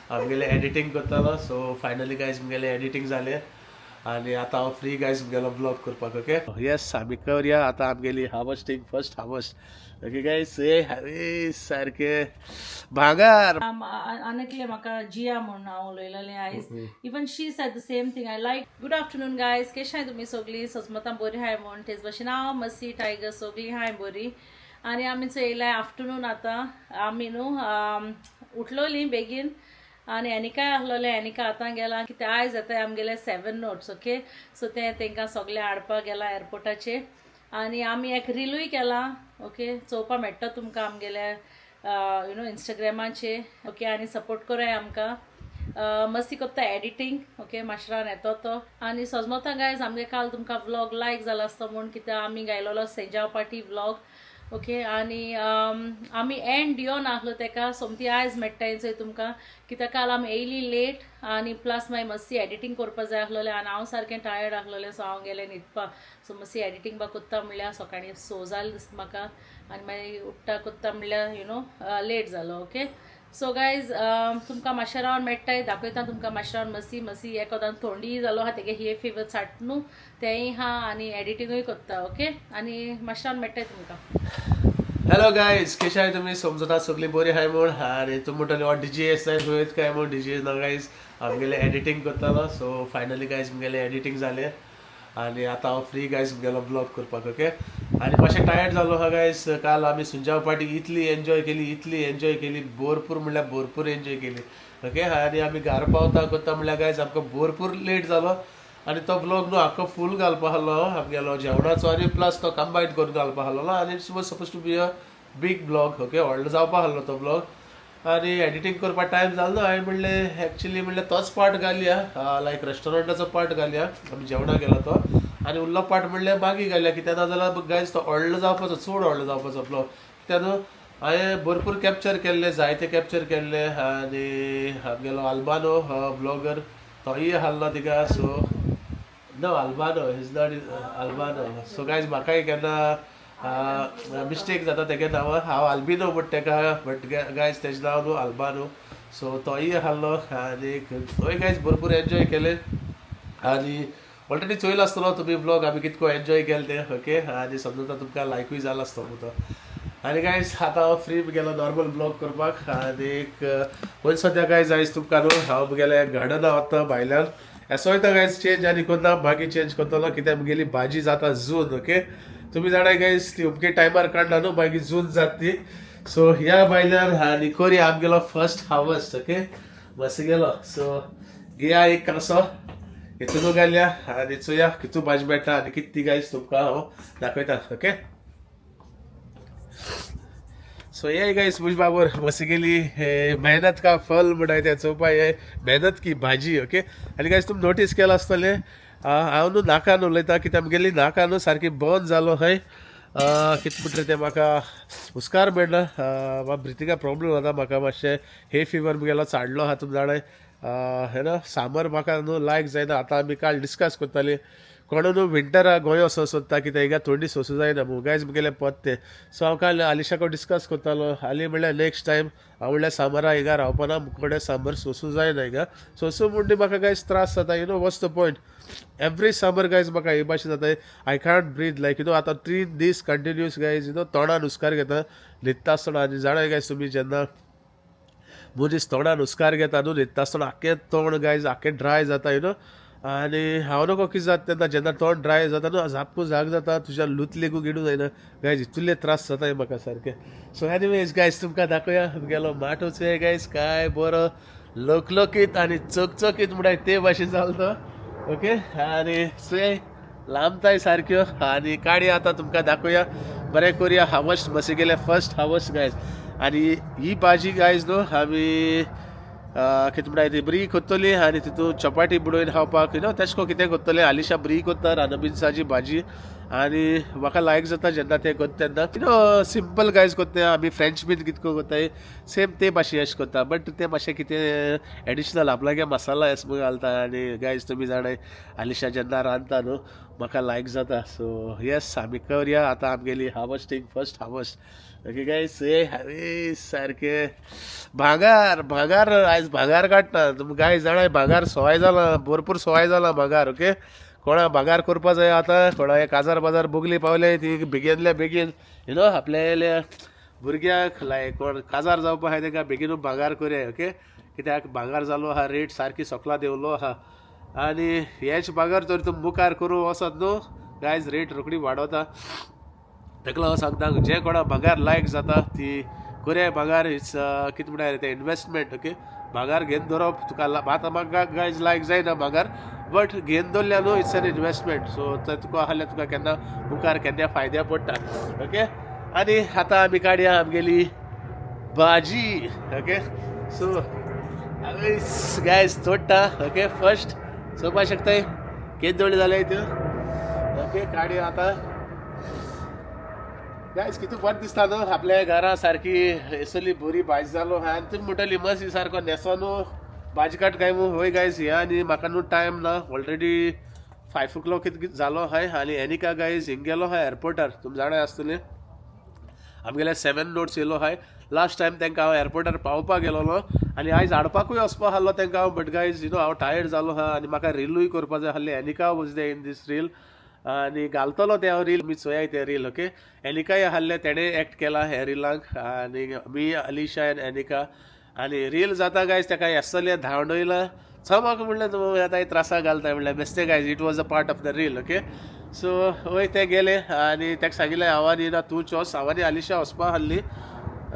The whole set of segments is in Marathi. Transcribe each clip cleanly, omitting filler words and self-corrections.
आमगेले एडिटींग करतालो. सो फायनली गायज मुगेले एडिटींग जाले आनी आतां हांव फ्री गायज मुगेलो ब्लॉग करपाक. ओके येस आमी करुया आतां आमगेली harvesting first harvest. Okay guys ए सारके भांगार. Anakle maka Jia म्हणून हांव उलयलेलें आयज. Even she said the same thing. I like good afternoon guys. केश हाय तुमी सगळीं? सजमतां बरी हाय म्हूण तेच भशेन हांव मसी टायगर सगळीं हाय बरी. आनी आमी चोयलाय आफ्टरनून आतां आमी न्हू उठलोलीं बेगीन आनी एनिकाय आहलोलें. एनिका आतां गेला कितें आयज येताय आमगेले 7 नोट्स. ओके सो ते तांकां सगळे हाडपाक गेला एअरपोर्टाचेर. आनी आमी एक रिलूय केला. ओके चोवपा मेळटा तुमकां आमगेले इंस्टाग्रामाचेर. ओके आनी सपोर्ट कराय आमकां. मस्ती कोत्ता एडिटींग. ओके माशरान येतो तो. आनी सजमोता गायज आमगे काल तुमकां व्लॉग लायक जाला आसता म्हूण कित्याक आमी गायलोलो सेजाव पार्टी व्लॉग. ओके आनी आमी एंड दिवन आहलो तेका सोमती आयज मेळटाय चोय तुमकां कित्याक काल आमी येयली लेट आनी प्लस मागीर मस्ती एडिटींग करपा जाय आहलोलें आनी हांव सारकें टायर्ड आहलोलें. सो हांव गेलें न्हिदपा. सो मस्ती एडिटींग बा कोत्ता म्हणल्यार सकाळीं 6 जालें दिसता म्हाका आनी मागीर उठ्ठा कोत्ता म्हणल्यार लेट जालो. ओके सो गायज तुमकां माशेरावन मेळटाय दाखयता तुमकां माशेरावन मसी एकोदां थोंडी जालो आहा तेगे हे फीवर साट न्हू तेंय हा आनी एडिटींगूय कोत्ता. ओके आनी माशेरावन मेळटाय तुमकां. हॅलो गायज कशें आहाय तुमी? समजता सगळीं बरी आहाय म्हूण. आनी तुमी म्हणटले हो डीजे आसताय रोयत काय म्हूण. डीजे ना गायज आमगेले एडिटींग करतालो. सो फायनली गायज मुगेले एडिटींग जाले आनी आतां हांव फ्री गायज मुगेलो ब्लॉग करपाक. ओके आनी मातशें टायर्ड जालो आहा गायज. काल आमी सुंजाव पार्टी इतली एन्जॉय केली भरपूर म्हणल्यार भरपूर एन्जॉय केली. ओके आनी आमी घरा पावता कोत्ता म्हणल्यार गायज आमकां भरपूर लेट जालो आनी तो ब्लॉग न्हू आख्खो फूल घालपा आहलो आमगेलो जेवणाचो आनी प्लस तो कंबायन करून घालपा आहलो आनी it's was suppose to be a big blog. Okay व्हडलो जावपा आहलो तो ब्लॉग आनी एडिटींग करपा टायम जालो न्हू. हांवें म्हणलें एक्चुली म्हणलें तोच पार्ट घालया लायक रेस्टॉरंटाचो पार्ट घालया आमी जेवणा गेलो तो आनी उरलो पार्ट म्हणल्यार मागीर घालया कित्याक ना जाल्यार गायज तो व्हडलो जावपाचो चड व्हडलो जावपाचो ब्लॉग. कित्याक न्हू हांवें भरपूर कॅप्चर केल्ले जायते कॅप्चर केल्ले आनी आमगेलो आल्बानो ब्लॉगर तोय आहलो तिका. So no Albano is not Albano. So guys म्हाकाय केन्ना मिस्टेक जाता तेगे नांव हांव आल्बिनो म्हणटा तेका बट गायज तेजें नांव न्हू आल्बानो. सो तोय आहलो आनी थंय गायज भरपूर एन्जॉय केले आनी ऑलरेडी चोयलो आसतलो तुमी ब्लॉग आमी कितको एन्जॉय केले ते. ओके आनी समजा तुमकां लायकूय जालो आसतो तो. आनी गायज आतां हांव फ्री गेलो नॉर्मल ब्लॉग करपाक आनी पयलीं सद्या गायज आयज तुमकां न्हू हांव मुगेले गार्डना वता भायल्यान असो वयता गायज चेंज आनी कोन्ना मागीर चेंज करतलो कित्याक मुगेली भाजी जाता जून. ओके तुमी जाणाय गायज ती अमके टायमार काडना न्हू मागीर जून जाता ती. सो ह्या भायल्यान आनी कोरया आमगेलो फर्स्ट हार्वेस्ट. ओके बस गेलो. सो घेया एक कांसो हितून घालया आनी चोया कितू भाजी मेळटा आनी कितें ती गायज तुमकां हांव दाखयता. ओके सो ये गाइस मुझ बाबर मसी गेली मेहनत का फल म्हणटाय ते चोवपा हे मेहनत की भाजी. ओके आनी गायज तुमी नोटीस केला आसतलें हांव न्हू नाकान उलयता कित्याक मुगेली नाका न्हू सारकी बंद जालो खंय कितें म्हणटा तें म्हाका हुस्कार मेळना. म्हाका ब्रिथिंगा प्रॉब्लम जाता म्हाका मातशें हे फिवर मुगेलो चाडलो आहा तुमी जाणाय. हे ना सामर म्हाका न्हू लायक जायना. आतां आमी काल डिस्कस करतालीं कोण न्हू विंटरा गोंय वचो सोदता कित्याक हिंगा थंडी सोंसू जायना म्हूण गायज मुगेलें पद तें. सो हांव काल आलिशाको डिस्कस करतालो. हाली म्हणल्यार नेक्स्ट टायम हांव म्हणल्यार सामरा हिंगा रावपाना मुकोडे सामर सोंसू जायना हिंगा. सोंसू म्हणटी म्हाका गायज त्रास जाता. You know what's the point every summer guys म्हाका हे भाशेन जाता आय कांट ब्रीथ लायक आतां 3 दीस कंटिन्यूस गायज तोंडान हुस्कार घेता न्हिदता आसतना. आनी जाणाय गायज तुमी जेन्ना मनीस तोंडान हुस्कार घेता न्हू न्हिदता आसतना आख्खें तोंड गायज आख्खें ड्राय जाता यू नो. आनी हांव नको कितें जाता तेन्ना जेन्ना तोंड ड्राय जाता न्हू झाप्पू जाग जाता तुज्या लूत लेगू गिडू जायना गायज इतुल्ले त्रास जाताय म्हाका सारकें. सो एनीवेज गायज तुमकां दाखोवया गेलो माटूच हे गायज काय बरो लोकलोकीत आनी चकचकीत म्हणटाय ते भाशेन जालो तो. ओके आनी सुये लांबताय सारक्यो आनी काडी आतां तुमकां दाखोवया बरें कोरया हार्वेस्ट मसी गेले फर्स्ट हार्वेस्ट गायज. आनी ही भाजी गायज न्हू आमी कितें म्हणटाय ती बरी कोत्तली आनी तितून चपाटी बुडोवन खावपाक यू नो तेश को कितें कोत्तलें आलिशा बरी कोत्ता रानबिन्साची भाजी आनी म्हाका लायक जाता जेन्ना ते कोत्ता तेन्ना यू नो सिंपल गायज कोत्ता आमी फ्रेंच बीन कितको कोत्ताय सेम ते भाशे अशें कोत्ता बट ते मातशें कितें एडिशनल आपल्यागे मसाला एसमो घालता आनी गायज तुमी जाणाय आलिशा जेन्ना रांदता न्हू म्हाका लायक जाता सो येस आमी करया आतां आमगेली harvesting first harvest okay guys अरे सारके भांगार आयज भांगार काडटा तुमी गाय जाणाय भांगार सवाय जाला भरपूर सवाय जाला भांगार ओके कोणा भांगार करपा जाय आतां कोणा एक काजार बाजार बुगली पावले ती बेगिनल्या बेगीन यू नो आपल्या भुरग्याक लायक कोण काजार जावपा आहाय तेका बेगीनूच भांगार करया ओके कित्याक भांगार जालो आहा रेट सारकी सोकला देवलो आहा आनी हेच भांगार तर तूं मुखार करूं वचत न्हू गायज रेट रोखडी वाडोता तेका लागून सांगता जे कोणा भांगार लायक जाता ती कोऱ्या भांगार इट्स कितें म्हणल्यार ते इन्वेस्टमेंट ओके भांगार घेवन दवरप तुका आतां म्हाका गायज लायक जायना भांगार बट घेवन दवरल्या न्हू इट्स एन इन्वेस्टमेंट सो तुका आहल्या तुका केन्ना मुखार केन्ना फायद्या पडटा ओके आनी आतां आमी काडया आमगेली भाजी ओके सो गायज तोडटा ओके फर्स्ट चोवपा शकताय केद दवरली जाल्यार त्यो ओके काडया आतां गायज कितू बरें दिसता न्हू आपल्या घरा सारकी एसली बरी भाजी जालो आहा आनी तुमी म्हणटली मसी सारको न्हेसो न्हू भाजी काट काय मू होय गायज हे आनी म्हाका न्हू टायम ना ऑलरेडी 5 o'clock कितें जालो आहाय आनी एनिका गायज हिंग गेलो आहाय एअरपोर्टार तुमी जाणाय आसतले आमगेले 7 notes येयलो आहाय लास्ट टायम तांकां हांव एअरपोर्टार पावपाक गेलोलो आनी आयज हाडपाकूय वचपा आहलो तांकां हांव बट गायज यू नो हांव टायर्ड जालो आहा आनी म्हाका रिलूय करपा जाय आहली एनिका was they in this reel आनी घालतलो ते हांव रील मी चोयाय ते रील ओके एनिकाय आहले तेणे एक्ट केला हे रिलांक आनी मी अलिशा एन एनिका आनी रील जाता गायज तेका येसले धांवडयला चमक म्हणलें तूं आतां त्रासा घालता म्हणलें बेश्टें guys it was a part of the reel okay so वय ते गेले आनी ताका सांगिल्लें हांवान येना तूं चोस हांवानी अलिशा वचपा आहली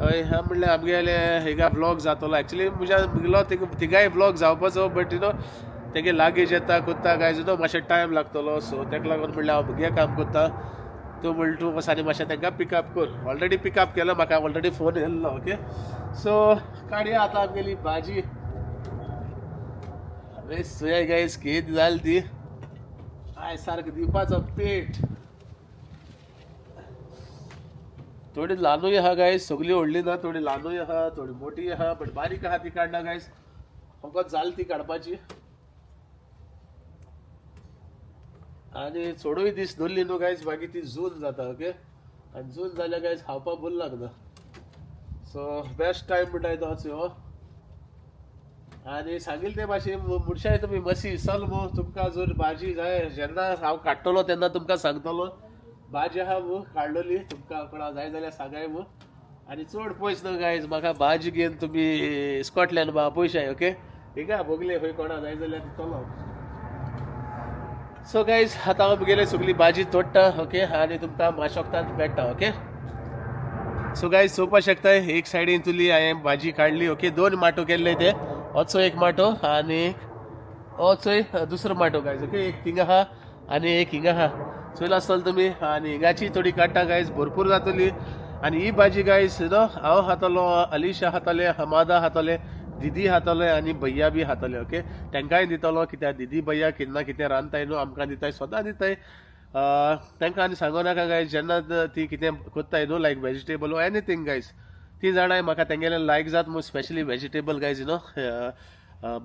हय म्हणलें आमगेले हिंगा व्लॉग जातलो एक्चुली म्हगेलो तिगाय व्लॉग जावपाचो बट यू नो तेगे लागीज येता कोत्ता गायज यू नो मातशें टायम लागतलो सो ताका लागून म्हणलें हांव भुरग्या काम कोत्ता तूं म्हणलें तूं वच आनी मातशें तांकां पिकअप कर ऑलरेडी पिकअप केलो म्हाका ऑलरेडी फोन येयल्लो ओके सो काडया आतां आमगेली भाजी अरे सोया गायज केद जाली ती आय सारको दिवपाचो पेट थोडी ल्हानूय आहा गायज सगळी व्हडली ना थोडी ल्हानूय आहा थोडी मोठी आहा बट बारीक आहा ती काडना गायज फकत जाली ती काडपाची आनी चोडूय दीस दवरली न्हू गायज मागीर ती जून जाता ओके आनी जून जाल्यार गायज खावपाक बरें लागना सो बेस्ट टायम म्हणटाय तोच ह्यो आनी सांगिल्ले ते भाशेन मुडशाय तुमी मसी सल्म तुमकां जर भाजी जाय जेन्ना हांव काडटलो तेन्ना तुमकां सांगतलो भाजी आहा मू काडलोली तुमकां कोणा जाय जाल्यार सांगाय मू आनी चड पयस न्हू गायज म्हाका भाजी घेवन तुमी स्कॉटलँड बा पयशाय ओके हिंगा बोगले खंय कोणा जाय जाल्यार दितलो सो गायज आतां हांव मुगेले सगळी भाजी तोडटा ओके आनी तुमकां माशोकतान मेळटा ओके सो गायज चोवपा शकताय एक सायडीन तुली हांवें भाजी काडली ओके 2 माटो केल्ले ते होचो एक माटो आनी होचोय दुसरो माटो गायज ओके एक थिंग आहा आनी एक हिंगा आहा चोयला आसतलो तुमी आनी हिंगाची थोडी काडटा गायज भरपूर जातली आनी ही भाजी गायज यू नो हांव खातलो अलिशा खातले हमादा खातले दीदी खातले आनी भैया बी खातले ओके तांकांय दितलो कित्याक दीदी भैया केन्ना कितें रांदताय न्हू आमकां दिताय स्वता दिताय तांकां आनी सांगो नाका गायज जेन्ना ती कितें कोत्ताय न्हू लायक वेजिटेबल ओ एनीथींग गायज ती जाणाय म्हाका तेंगेले लायक जात मू specially vegetable guys you no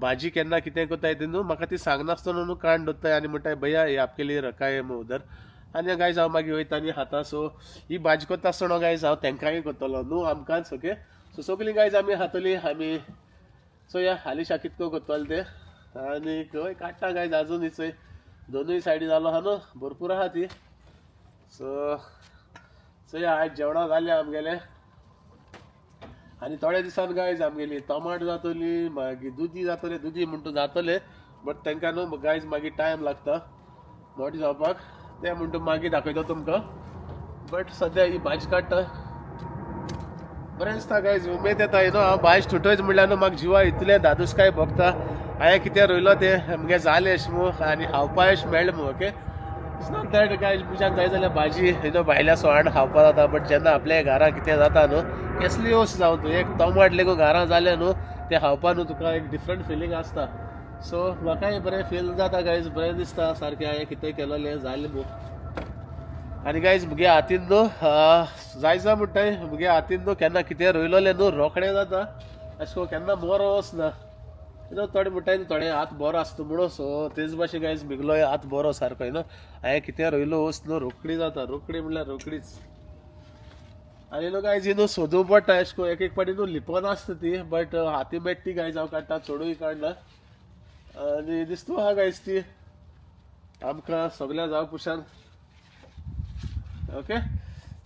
भाजी केन्ना कितें कोत्ताय ती न्हू म्हाका ती सांगनासतना न्हू काण दवरताय आनी म्हणटाय भैया हे आपके लिए रकाय मू उदर आनी गायज हांव मागीर वयता आनी खाता सो ही भाजी कोत्ता आसतना गायज हांव तेंकांय कोत्तलो न्हू आमकांच ओके सो सगळीं गायज आमी खातली आमी सो या हालीशा कितको कोत्तले ते आनी खंय काडटा गायज आजून चोय दोनूय सायडी जालो आहा न्हू भरपूर आहा ती सो या आयज जेवणां जालें आमगेलें आनी थोड्या दिसान गायज आमगेली टमाट जातली मागीर दुदी जातले दुदी म्हणटा जातले बट तांकां न्हू गायज मागीर टायम लागता मोटी जावपाक ते म्हणटा मागीर दाखयता तुमकां बट सद्या ही भाजी काडटा बरें दिसता गायज उमेद येता यू नो हांव भाजी तुटयच म्हणल्यार न्हू म्हाका जिवा इतलें धादोसकाय भोगता हांवें कितें रोयलो तें आमगे जालें अशें मू आनी खावपा अशें मेळ्ळें मू okay it's not that guys तुज्यान जाय जाल्यार भाजी यू नो भायल्या सोवाण खावपा जाता बट जेन्ना आपल्या घरा कितें जाता न्हू कसली वस्त जावं तूं एक टमाट लेगो घरा जालें न्हू तें खावपा न्हू तुका एक डिफरंट फिलींग आसता सो म्हाकाय बरें फील जाता गायज बरें दिसता सारकें हांवें कितें केलोलें जालें मू आनी गायज मुगे हातीन न्हू जायचा म्हणटाय मुगे हातीन न्हू केन्ना कितें रोयलोलें न्हू रोखडें जाता अशें करून केन्ना बरो वचना थोडे म्हणटाय न्हू थोडे हात बरो आसता म्हणून सो तेच भाशेन गायज मिगलो हात बरो सारको हांवें कितें रोयलो वच न्हू रोखडी जाता रोखडी म्हणल्यार रोखडीच आनी न्हू गायज न्हू सोदूं पडटा अशें करून एक पाटी न्हू लिपोन आसता ती बट हाती मेट्टी गायज हांव काडटा चडूय काडना आनी दिसता आहा गायज ती आमकां सगळ्या जावं पुशान ओके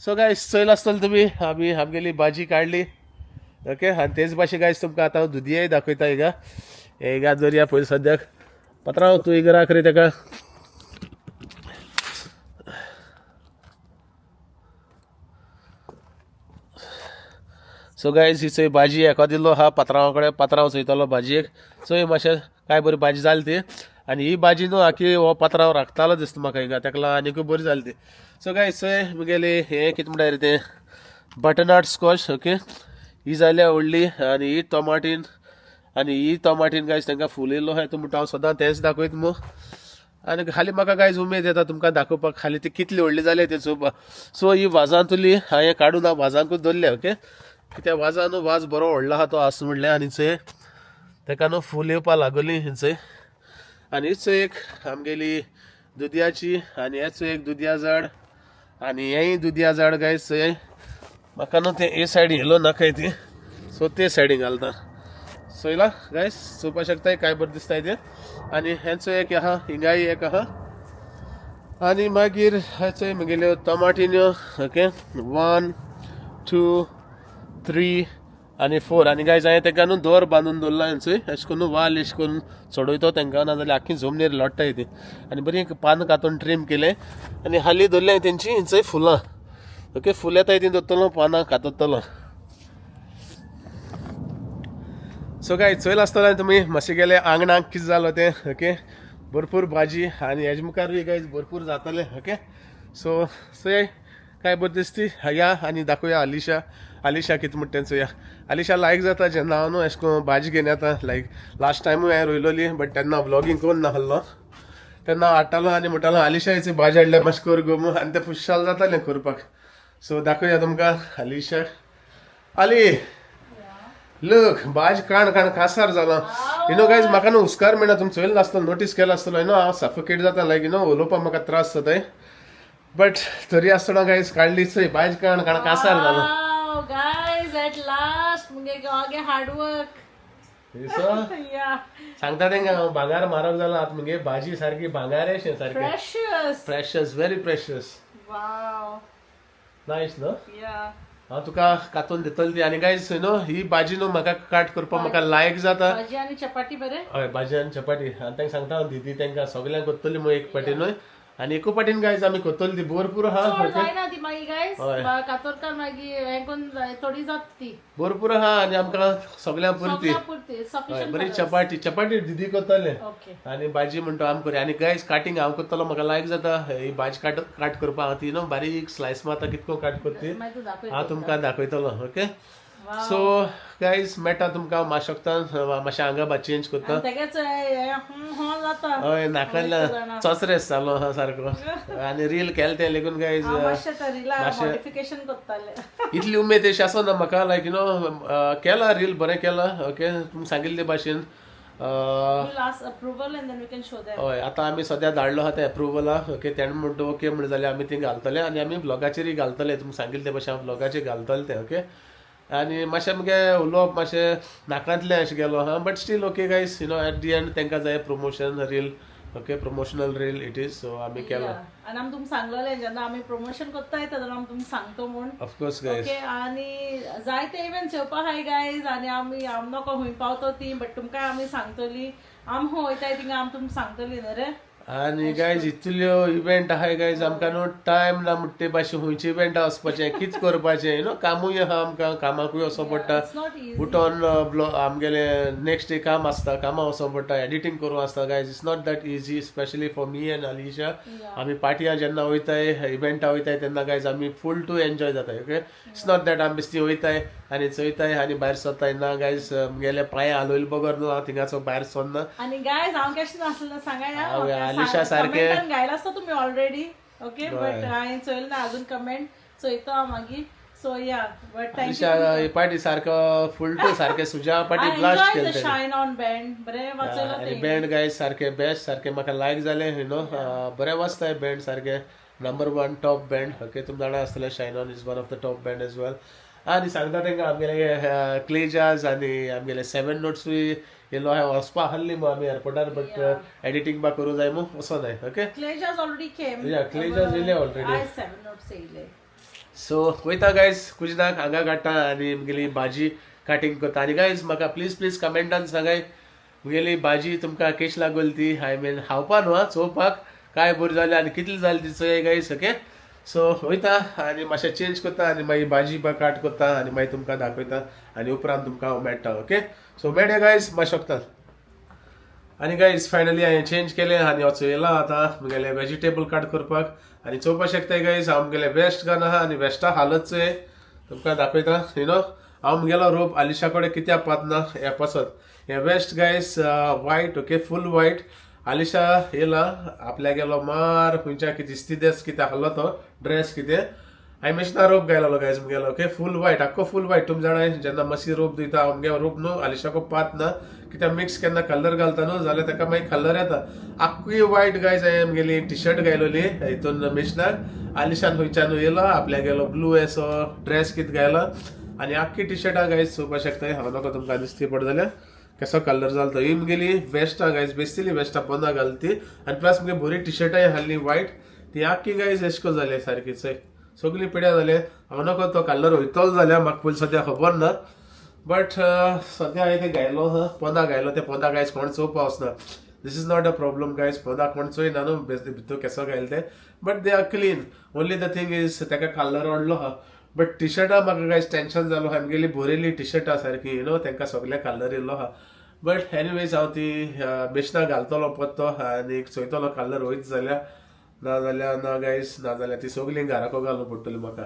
सो गायज चोयल आसतलो तुमी आमी आमगेली भाजी काडली ओके आनी तेच भाशेन गायज तुमकां आतां दुदयाय दाखयता हिगा जोरया पयलीं सद्याक पात्रांव तूं हिगा राख रे तेका सो गायज ही चोय भाजी हेका दिल्लो आहा पात्रांवा कडेन पात्रांव चोयतालो भाजयेक चोय मातशें काय बरी भाजी जाली ती आनी ही भाजी न्हू आखी हो पात्रांव राखतालो दिसता म्हाका हिगा तेका लागून आनीकूय बरी जाली ती सो गायज चोय मुगेली हे कितें म्हणटा रे तें बटरनट स्कॉच ओके ही जाल्या व्हडली आनी ही टोमाटीन आनी ही टोमाटीन गायज तांकां फूल येयल्लो आहाय तो म्हणटा हांव सदां तेंच दाखयता मू आनी खाली म्हाका गायज उमेद येता तुमकां दाखोवपाक खाली ती कितली व्हडली जाली ती चोवपाक सो ही वाजां तुली हांवें काडून हांव वाजांकूच दवरल्या ओके कित्याक वाजा न्हू वाज बरो व्हडलो आहा तो आसा म्हणलें आनी चोय ताका न्हू फूल येवपा लागली चोय आनी हीच एक आमगेली दुदयाची आनी हेच एक दुदया झाड आनी हेंय दुदया झाड गायज चोय म्हाका न्हू तें हे सायडीन येयलो नाकाय ती सो ते सायडीन घालता चोयला गायज चोवपा शकताय काय बरें दिसताय तें आनी हेंचो एक आहा हिंगाय एक आहा आनी मागीर हेचोय मुगेल्यो टमाटिन्यो ओके 1 2 3 आनी 4 आनी गायज हांवें तांकां न्हू दोर बांदून दवरला हेंचोय अशें करून वाल अशें करून चडयतो तांकां नाजाल्यार आख्खी जमनीर लोडटाय ती आनी बरी पान कातून ट्रीम केलें आनी हाली दवरल्या तेंची हेंचोय फुलां ओके फूल येताय ती दवरतलो पानां काततलो सो गाय चोयल आसतलो तुमी मातशें गेले आंगणाक कितें जालो तें ओके भरपूर भाजी आनी हेजे मुखारूय गायज भरपूर जातलें ओके सो चोय काय बरें दिसती या आनी दाखोवया आलिशा कितें म्हणटा तें चोया आलिशा लायक जाता जेन्ना हांव न्हू अशें करून भाजी घेवन येता लायक लास्ट टायमूय हांवें रोयलोली बट तेन्ना व्लॉगींग करून नाहलो तेन्ना हाडटालो आनी म्हणटालो आलिशाची भाजी हाडल्यार मातशें कर गो आनी तें खुशाल जातालें करपाक सो दाखोवया तुमकां आलिशा आली लूक भाजी काण कासार जाला गायज म्हाका न्हू हुस्कार मेळना तुमी चोयलो आसतलो नोटीस केलो आसतलो हांव सफोकेट जाता लायक उलोवपाक म्हाका त्रास जाताय बट तरी आसतना गायज काडली चोय भाजी काण कासार जाला गाइस एट लास्ट मुगे गागे हार्ड वर्क सांगता तेंका भांगार म्हारग जाला आतां मुगे भाजी सारकी भांगारेशें सारकें precious very precious wow nice न्हू या हांव तुका कातून दितली ती आनी गायज न्हू ही भाजी न्हू म्हाका काट करपाक म्हाका लायक जाता भाजी आनी चपाती बरें हय भाजी आनी चपाती आनी तांकां सांगता हांव दीदी तांकां सगल्यांक कोत्तली मग एक पाटीनूय आनी एकू पाटीन गायज आमी कोत्तली ती भरपूर आहा जायना ती मागीर गायज कातोरकार मागीर हें कोन्न थोडी जात ती भरपूर आहा आनी आमकां सगळ्यांक पुरती बरी चपाटी दीदी कोत्तले आनी भाजी म्हणटा आम करूया आनी गायज काटींग हांव कोत्तलो म्हाका लायक जाता ही भाजी काट करपाक हांव ती न्हू बारीक स्लायस मारता कितको काट करती हांव तुमकां दाखयतलो ओके सो गायज मेळटा तुमकां माशक्तान मातशें हांगा भाजी चेंज करता हय नाकाल्या चोचरेस जालो आहा सारको आनी रील केलें तें लेगून गायज इतली उमेद अशी आसना म्हाका लायक केला रील बरें केला ओके तुमकां सांगिल्ले ते भाशेन हय आतां आमी सद्या धाडलो आहा तें एप्रुवला ओके तेणें म्हणटा ओके म्हण जाल्यार आमी ती घालतले आनी आमी ब्लॉगाचेरूय घालतले तुमकां सांगिल्ले ते भाशेन हांव ब्लॉगाचेर घालतले तें ओके आनी मातशें मुगे उलोवप मातशें नाकांतलें अशें गेलो आहा but still okay guys at the end तांकां जाय promotion reel okay promotional reel it is so आमी केलो आनी आमी तुमकां सांगलोलें जेन्ना आमी प्रमोशन कोत्ता येता तेन्ना आमी तुमकां सांगतो म्हूण ऑफकोर्स गायज ओके आनी जायते इव्हेंट्स येवपाक आहाय गायज आनी आमी नको खूंय पावतो ती बट तुमकां आमी सांगतली आम वयताय थिंगा आमी तुमकां सांगतली न्ही रे आनी गायज इतल्यो इव्हेंट आहाय गायज आमकां न्हू टायम ना म्हणटे भाशेन खंयचे इव्हेंटा वचपाचें कितें करपाचें कामूय आहा आमकां कामाकूय वचो पडटा उठोन आमगेले नेक्स्ट डे काम आसता कामां वचो पडटा एडिटींग करूं आसता guys it's not that easy specially for me and Alisha आमी पार्टया जेन्ना वयताय इव्हेंटा वयताय तेन्ना गायज आमी फूल टू एन्जॉय जाताय ओके इट्स नॉट दॅट आमी बेश्टी वयताय आनी चोयताय आनी भायर सरताय ना गायज मुगेले पांय हालोयले बगर न्हू हांव थिंगाचो भायर सरना आनी गायज हांव कशें नासलें सांगाया आलिशा सारकें गायला आसता तुमी ऑलरेडी ओके बट हांवें चोयल ना अजून कमेंट चोयतो हांव मागीर सो या बट अलिशा हे पाटी सारको फुल टू सारखे सुजा पाटी ब्लास्ट केले शाइन ऑन बँड बरें वाचयलो आणि बँड गायज सारखे बेस्ट सारखे म्हाका लायक जाले यू नो बरें वाजताय बँड सारखे नंबर 1 टॉप बँड ओके तुमकां जाणा आसतलें Shine On is one of the top band as well आनी सांगता तांकां आमगेले क्लेजाज आनी आमगेले 7 नोट्सूय येयलो हांव वचपा आहली मग आमी एअरपोर्टार बट एडिटींग बा करूं जाय मग वचो जाय ओके क्लेजाज ऑलरेडी केम या क्लेजाज येयले ऑलरेडी आय 7 नोट्स येयले सो वयता गायज कुजनाक हांगा काडटा आनी म्हगेली भाजी काटींग करता आनी गायज म्हाका प्लीज कमेंटान सांगाय म्हगेली भाजी तुमकां केश लागोल ती आय मीन खावपा न्हू चोवपाक काय बरी जाली आनी कितली जाली ती चोय गायज ओके सो वयता आनी मातशें चेंज करता आनी मागीर भाजी बा काट करता आनी मागीर तुमकां दाखयता आनी उपरांत तुमकां हांव मेळटा ओके सो मेळया गायज मातशें शकतात आनी गायज फायनली हांवें चेंज केलें आनी वचो येयला आतां म्हगेले वेजिटेबल काट करपाक आनी चोवपाक शकताय गायज हांव म्हगेले वेस्ट घान आहा आनी वेस्टा हालत चोय तुमकां दाखयता यू नो हांव म्हगेलो रोप आलिशा कडेन कित्याक पातना हे पासत हे वेस्ट गायज वायट ओके फूल वायट आलिशा येयला आपल्याक गेलो मार खंयच्या कितें इस्तिदेस कितें आहलो तो ड्रेस कितें हांवें मेशना रोप घायलो गायज म्हगेलो ओके फूल वायट आख्खो फूल वायट तुमी जाणाय जेन्ना मसी रोप दिता म्हगे रोप न्हू आलिशाको पात ना कित्याक मिक्स केन्ना कलर घालता न्हू जाल्यार ताका मागीर कलर येता आख्खी वायट गायज हांवें म्हगेली टी शर्ट घायलोली हितून मेशनाक आलिशान खंयच्यान येयलो आपल्याक गेलो ब्लू एसो ड्रेस कितें घायला आनी आख्खी टी शर्टां गायज चोवपाक शकताय हांव नाका तुमकां दिसती पड जाल्यार कसो कलर जालो ही म्हगेली वेस्टां गायज बेसिली वेस्टां पोंदा घाल ती आनी प्लस म्हगे बरी टी शर्टाय हाडली वायट ती आख्खी गायज एशको जाले सारकी चोय सगळी पिड्या जाले हांव नाका तो कलर वयतलो जाल्यार म्हाका पयलीं सद्या खबर ना बट सद्या हांवें ते घायलो पोंदा घायलो ते पोंदा गायज कोण चोवपा वचना this is not a problem guys पोंदा कोण चोयना न्हू भितर केसो घायल ते but they are clean only the thing is ताका कलर वाडलो आहा बट टी शर्टां म्हाका गायज टेंशन जालो आहा म्हगेली बरेली टी शर्टां सारकी यू नो तांकां सगळे कलर येयलो आहा बट एनीवेज हांव ती बेशना घालतलो पत्तो आनी चोयतलो कलर वयत जाल्यार नाजाल्यार ना गायज नाजाल्यार ती सगळीं घराको घालूं पडटली म्हाका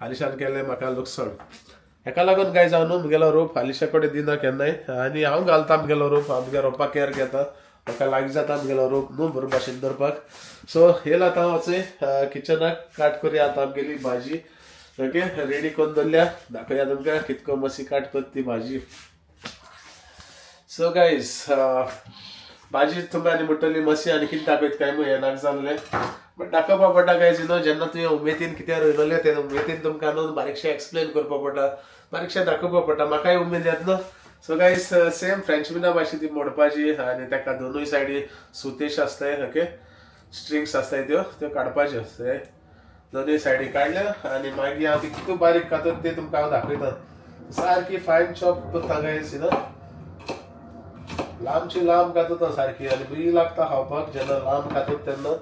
आलिशान केलें म्हाका लुकसण हेका लागून गायज हांव न्हू म्हगेलो रोप आलिशा कडेन दिना केन्नाय आनी हांव घालता म्हगेलो रोप हांव म्हगे रोपा केअर घेता म्हाका लायक जाता म्हगेलो रोप न्हू बरो भाशेन धरपाक सो येयला आतां वचय किचनाक काट करुया आतां आमगेली भाजी ओके रेडी करून दवरल्या दाखोवया तुमकां कितको मसी काट करता ती भाजी सो गायज भाजी तुमकां आनी म्हणटली मसी आनी कितें दाखयत काय हें नाक जाल्लें बट दाखोवपा पडटा गायज यू नो जेन्ना तुवें उमेदीन कितें रोयलोलें तें उमेदीन तुमकां न्हू बारीकशें एक्सप्लेन करपा पडटा बारीकशें दाखोवपा पडटा म्हाकाय उमेद येता न्हू सो गायज सेम फ्रेंच बिना भाशेन ती मोडपाची आनी ताका दोनूय सायडी सुतेश आसताय ओके स्ट्रिंग्स आसताय त्यो काडपाच्यो दोनूय सायडी काडल्या आनी मागीर हांव ती कितू बारीक कातत ते तुमकां हांव दाखयता सारकी फायन चॉप करता गायज यू नो लांबची लांब कातता सारकी आनी बरी लागता खावपाक जेन्ना लांब कातत तेन्ना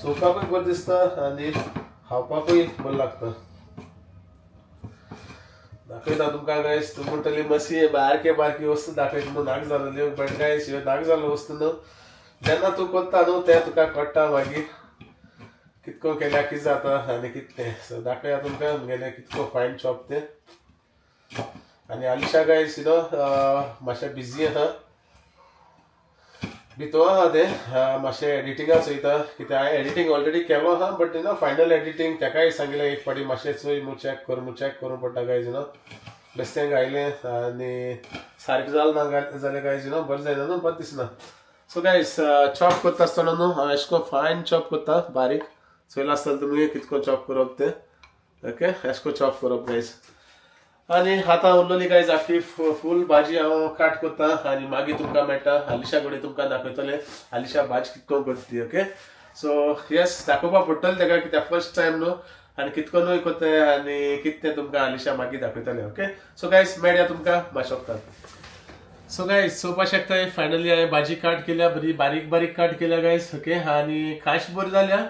चोवपाकूय बरें दिसता आनी खावपाकूय बरें लागता दाखयता तुमकां गायज तूं म्हणटली मसी बारकी वस्तू दाखयता न्हू नाक जालोल्यो बट गायज ह्यो नाक जाल्यो वस्तू न्हू जेन्ना तूं करता न्हू तें तुका कळटा मागीर कितको केल्यार कितें जाता आनी कितें सो दाखया तुमकां म्हगेलें कितको फायन चॉप तें आनी आलिशा गायज यू नो मातशें बिजी आहा भितर आहा तें मातशें एडिटिंगा चोयता कित्याक हांवें एडिटींग ऑलरेडी केलो आहा but you know final editing ताकाय सांगलें एक फावटी मातशें चोय चॅक करूं पडटा गायज यू नो बेश्टें घायलें आनी सारकें जालें ना जाल्यार गायज यू नो बरें जायना न्हू बरें दिसना सो गायज चॉप करता आसतना न्हू हांव एशें को फायन चॉप करता बारीक चोयला आसतना तुमी कितको चॉप करप तें ओके एशें को चॉप करप गायज आनी आतां उरलोली गायज आख्खी फूल भाजी हांव काट करता आनी मागीर तुमकां मेळटा आलिशा कडेन तुमकां दाखयतलें आलिशा भाजी कितको करता ती ओके सो येस दाखोवपा पडटलें ताका कित्याक फर्स्ट टायम न्हू आनी कितको न्हू करता आनी कितें तें तुमकां आलिशा मागीर दाखयतलें ओके सो गायज मेळया तुमकां माशोकतात सो गायज चोवपाक शकताय फायनली हांवें भाजी काट केल्या बरी बारीक काट केल्या गायज ओके आनी खाश बरी जाल्या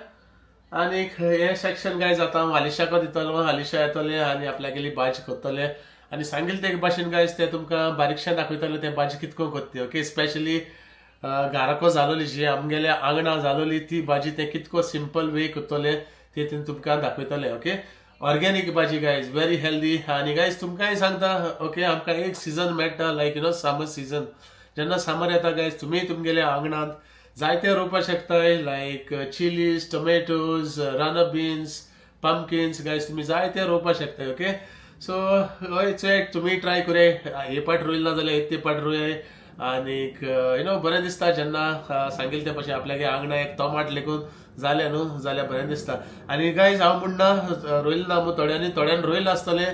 आनी हे सेक्शन गायज आतां हांव आलिशाको दितलो आलिशा येतले आनी आपल्यागेली भाजी करतले आनी सांगिल्ले ते भाशेन गायज ते तुमकां बारीकशें दाखयतले ते भाजी कितको करता ओके स्पेशली घराको जालोली जी आमगेल्या आंगणा जालोली ती भाजी ते कितको सिंपल वे करतले ते तुमकां दाखयतले ओके ऑर्गेनीक भाजी गायज व्हेरी हेल्दी आनी गायज तुमकांय सांगता ओके आमकां एक सिजन मेळटा लायक यू नो समर सिजन जेन्ना समर येता गायज तुमी तुमगेल्या आंगणांत जायते रोवपा शकताय लायक चिलीज टोमॅटोज राना बीन्स पम्किन्स गायज तुम्ही जायते रोवपा शकताय ओके सो हय चेक तुम्ही ट्राय करे हे पाट रोयल ना जाल्यार ते पाट रोय आनीक बरें दिसता जेन्ना सांगिल्ले ते भशेन आपल्यागे आंगणा एक टोमाट लेकून जालें न्हू जाल्यार बरें दिसता आनी गायज हांव म्हणना रोयलें ना थोड्यान रोयलें आसतलें